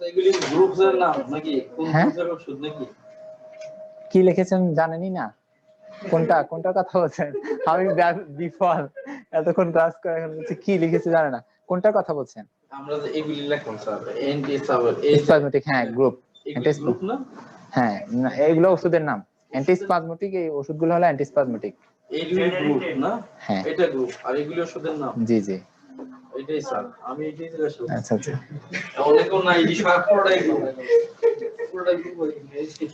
[SPEAKER 3] এগুলি গ্রুপের নাম নাকি কোন গ্রুপের ওষুধ নাকি?
[SPEAKER 1] কি লিখেছেন জানেনই না? কোনটার কথা বলছেন? আমি বিফল, এতক্ষণ ক্লাস করে এখন বলছি কি লিখেছে জানে না। কোনটার কথা বলছেন?
[SPEAKER 3] আমরা যে এগুলি লিখলাম স্যার,
[SPEAKER 1] অ্যান্টিস্পাজমেটিক। হ্যাঁ, গ্রুপ
[SPEAKER 3] গ্রুপ না?
[SPEAKER 1] হ্যাঁ, এইগুলো ওষুধের নাম। অ্যান্টিস্পাজমেটিক, এই ওষুধগুলো হলো অ্যান্টিস্পাজমেটিক।
[SPEAKER 3] এইগুলি গ্রুপ না?
[SPEAKER 1] হ্যাঁ,
[SPEAKER 3] এটা গ্রুপ, আর এগুলি ওষুধের নাম।
[SPEAKER 1] জি জি।
[SPEAKER 3] এটাই স্যার, আমি এটাই জিজ্ঞাসা করছি।
[SPEAKER 1] আচ্ছা আচ্ছা।
[SPEAKER 3] অনেকও নাই, এই সব পুরোটাই গ্রুপ। পুরোটাই গ্রুপ হয়ে গেছে।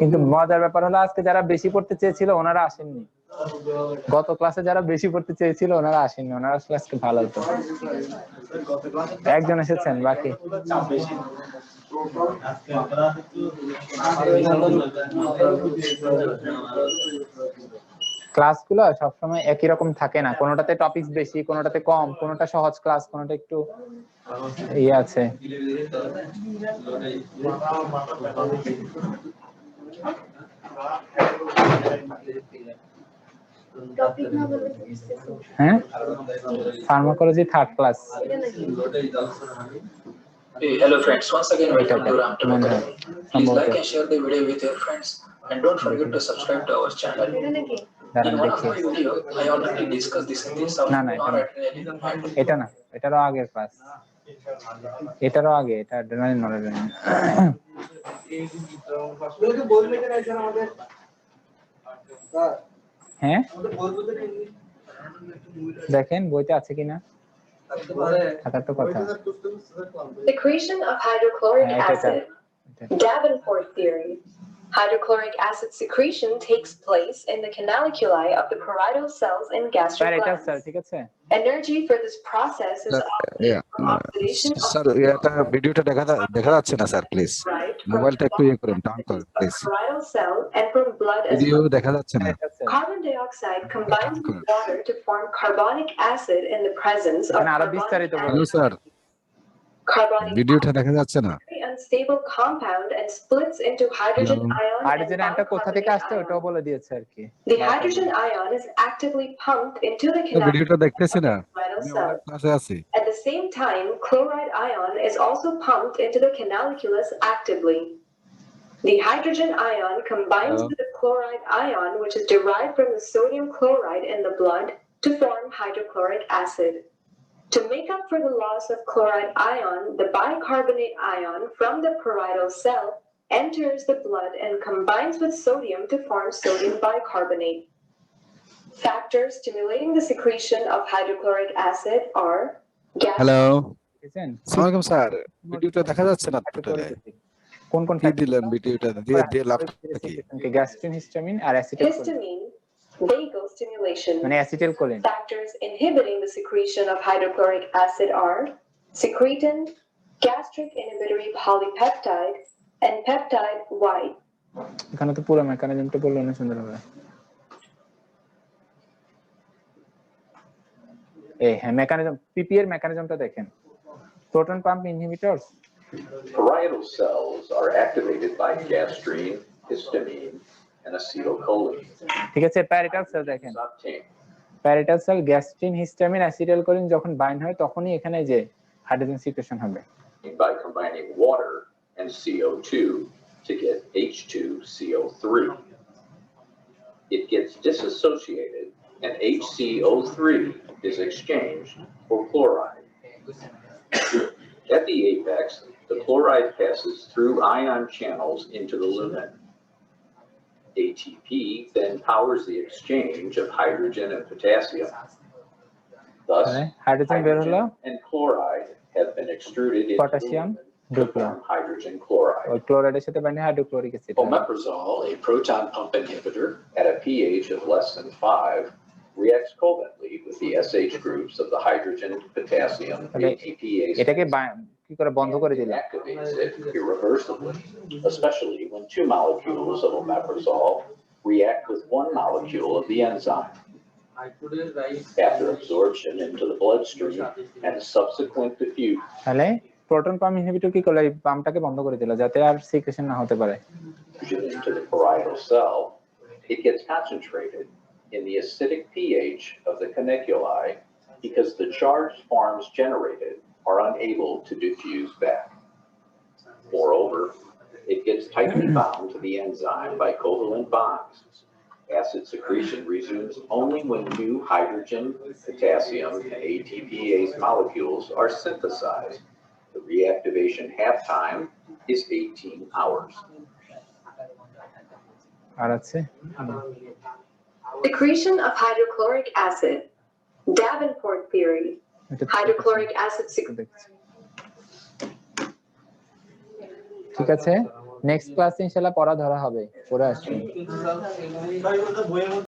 [SPEAKER 1] কিন্তু মজার ব্যাপার হলো আজকে যারা বেশি পড়তে চেয়েছিল ওনারা আসেননি। গত ক্লাসে যারা বেশি পড়তে চেয়েছিল ওনারা আসেননি, ওনারা আসলে আজকে ভালো হতো। একজন এসেছেন, বাকি ক্লাসগুলো সবসময় একই রকম থাকে না, কোনোটাতে টপিকস বেশি, কোনোটাতে কম, কোনোটা সহজ ক্লাস, কোনোটা একটু ইয়ে আছে।
[SPEAKER 5] টপিক না বলে
[SPEAKER 1] হ্যাঁ, pharmacology 3rd class.
[SPEAKER 6] Hey, hello friends, once again welcome to Ram Tech Academy. Please like and share the video with your friends and don't forget to subscribe to our channel.
[SPEAKER 5] এটা নাকি?
[SPEAKER 6] In one of my video, I already discussed this in this
[SPEAKER 1] না না, এটা না, এটারও আগের ক্লাস, এটারও আগে, এটা জেনারেল নলেজ। হ্যাঁ, দেখেন বইতে আছে কিনা, থাকার তো কথা।
[SPEAKER 7] Secretion of hydrochloric acid. Davenport theory. Hydrochloric acid secretion takes place in the canaliculi of the parietal cells in gastric glands.
[SPEAKER 1] ঠিক আছে,
[SPEAKER 7] Energy for this process is obtained from oxidation of
[SPEAKER 2] sir এটা ভিডিওটা দেখা যাচ্ছে না স্যার, প্লিজ
[SPEAKER 7] right
[SPEAKER 2] মোবাইলটা একটু ইয়ে করুন, টার্ন করুন please.
[SPEAKER 7] parietal cell and from blood as
[SPEAKER 2] video
[SPEAKER 7] well.
[SPEAKER 2] দেখা যাচ্ছে না।
[SPEAKER 7] Carbon dioxide combines with water to form carbonic acid in the presence of
[SPEAKER 1] আরো বিস্তারিত বলুন।
[SPEAKER 2] হ্যালো স্যার,
[SPEAKER 7] carbonic
[SPEAKER 2] ভিডিওটা দেখা যাচ্ছে না।
[SPEAKER 7] very unstable compound and splits into hydrogen ion and
[SPEAKER 1] hydrogen আয়নটা কোথা থেকে
[SPEAKER 7] bicarbonate
[SPEAKER 1] আসছে
[SPEAKER 7] ion.
[SPEAKER 1] ওটাও বলে দিয়েছে আর কি।
[SPEAKER 7] The hydrogen ion is actively pumped into the
[SPEAKER 2] ভিডিওটা
[SPEAKER 7] canal
[SPEAKER 2] দেখতেছি না,
[SPEAKER 7] parietal
[SPEAKER 2] আমি
[SPEAKER 7] cell.
[SPEAKER 2] অনেক ক্লাসে আছি।
[SPEAKER 7] At the same time, chloride ion is also pumped into the canaliculus actively. The hydrogen ion combines
[SPEAKER 2] Hello?
[SPEAKER 7] with the chloride ion, which is derived from the sodium chloride in the blood, to form hydrochloric acid. To make up for the loss of chloride ion, the bicarbonate ion from the parietal cell enters the blood and combines with sodium to form sodium bicarbonate. Factors stimulating the secretion of hydrochloric acid are gas.
[SPEAKER 2] Hello,
[SPEAKER 1] বুঝছেন?
[SPEAKER 2] আসসালামু আলাইকুম স্যার। ভিডিওটা দেখা যাচ্ছে না টোটালে।
[SPEAKER 1] কোন কোন
[SPEAKER 2] কি দিলেন ভিডিওটা দিয়ে লাভটা কি?
[SPEAKER 1] গ্যাস্ট্রিন, হিস্টামিন আর অ্যাসিটাইলকোলিন,
[SPEAKER 7] Histamine, vasostimulation.
[SPEAKER 1] মানে acetylcholine.
[SPEAKER 7] Factors inhibiting the secretion of hydrochloric acid are secretin, gastric inhibitory polypeptide, and peptide Y.
[SPEAKER 1] এখানে তো পুরো মেকানিজমটা বললো না সুন্দরভাবে। হ্যাঁ, মেকানিজম, পিপি এর মেকানিজমটা দেখেন। Proton pump inhibitors,
[SPEAKER 8] Parietal cells are activated by gastrin, histamine, and acetylcholine.
[SPEAKER 1] ঠিক আছে। প্যারিটাল সেল দেখেন,
[SPEAKER 8] Subtane.
[SPEAKER 1] Parietal cell gastrin, histamine, acetylcholine যখন বাইন্ড হয় তখনই এখানে যে হাইড্রোজেন সিক্রেশন হবে।
[SPEAKER 8] By combining water and CO2 to get H2CO3. It gets disassociated and HCO3 is exchanged for chloride. At the apex, the chloride passes through ion channels into the lumen. ATP then powers the exchange of hydrogen and potassium. Thus,
[SPEAKER 1] hydrogen বের হলো,
[SPEAKER 8] hydrogen and chloride have been extruded into the
[SPEAKER 1] Potassium,
[SPEAKER 8] lumen to form hydrogen chloride.
[SPEAKER 1] ওই ক্লোরাইডের সাথে bind hydrochloric acid.
[SPEAKER 8] Omeprazole, a proton pump inhibitor at a pH of less than 5, reacts covalently with the SH groups of the hydrogen, potassium, ATPase.
[SPEAKER 1] এটাকে কি করে বন্ধ করে দিল?
[SPEAKER 8] Activates it irreversibly, especially when two molecules of omeprazole react with one molecule of the enzyme. After absorption into the bloodstream and subsequent diffusion
[SPEAKER 1] তাহলে প্রোটন পাম্প ইনহিবিটর কি করলো? এই পাম্পটাকে বন্ধ করে দিল যাতে আর সিক্রেশন না হতে পারে।
[SPEAKER 8] into the parietal cell, it gets concentrated in the acidic pH of the caniculi because the charged forms generated are unable to diffuse back. Moreover, it gets tightly bound to the enzyme by covalent bonds. Acid secretion resumes only when new hydrogen, potassium, and ATPase molecules are synthesized. The reactivation half-time is 18 hours.
[SPEAKER 1] আর আছে
[SPEAKER 7] Secretion of hydrochloric acid. Davenport theory. Hydrochloric acid secretion.
[SPEAKER 1] ঠিক আছে, নেক্সট ক্লাসে ইনশাআল্লাহ পড়া ধরা হবে, পড়ে আসছি।
[SPEAKER 4] ভাই ওটা বইয়ের মধ্যে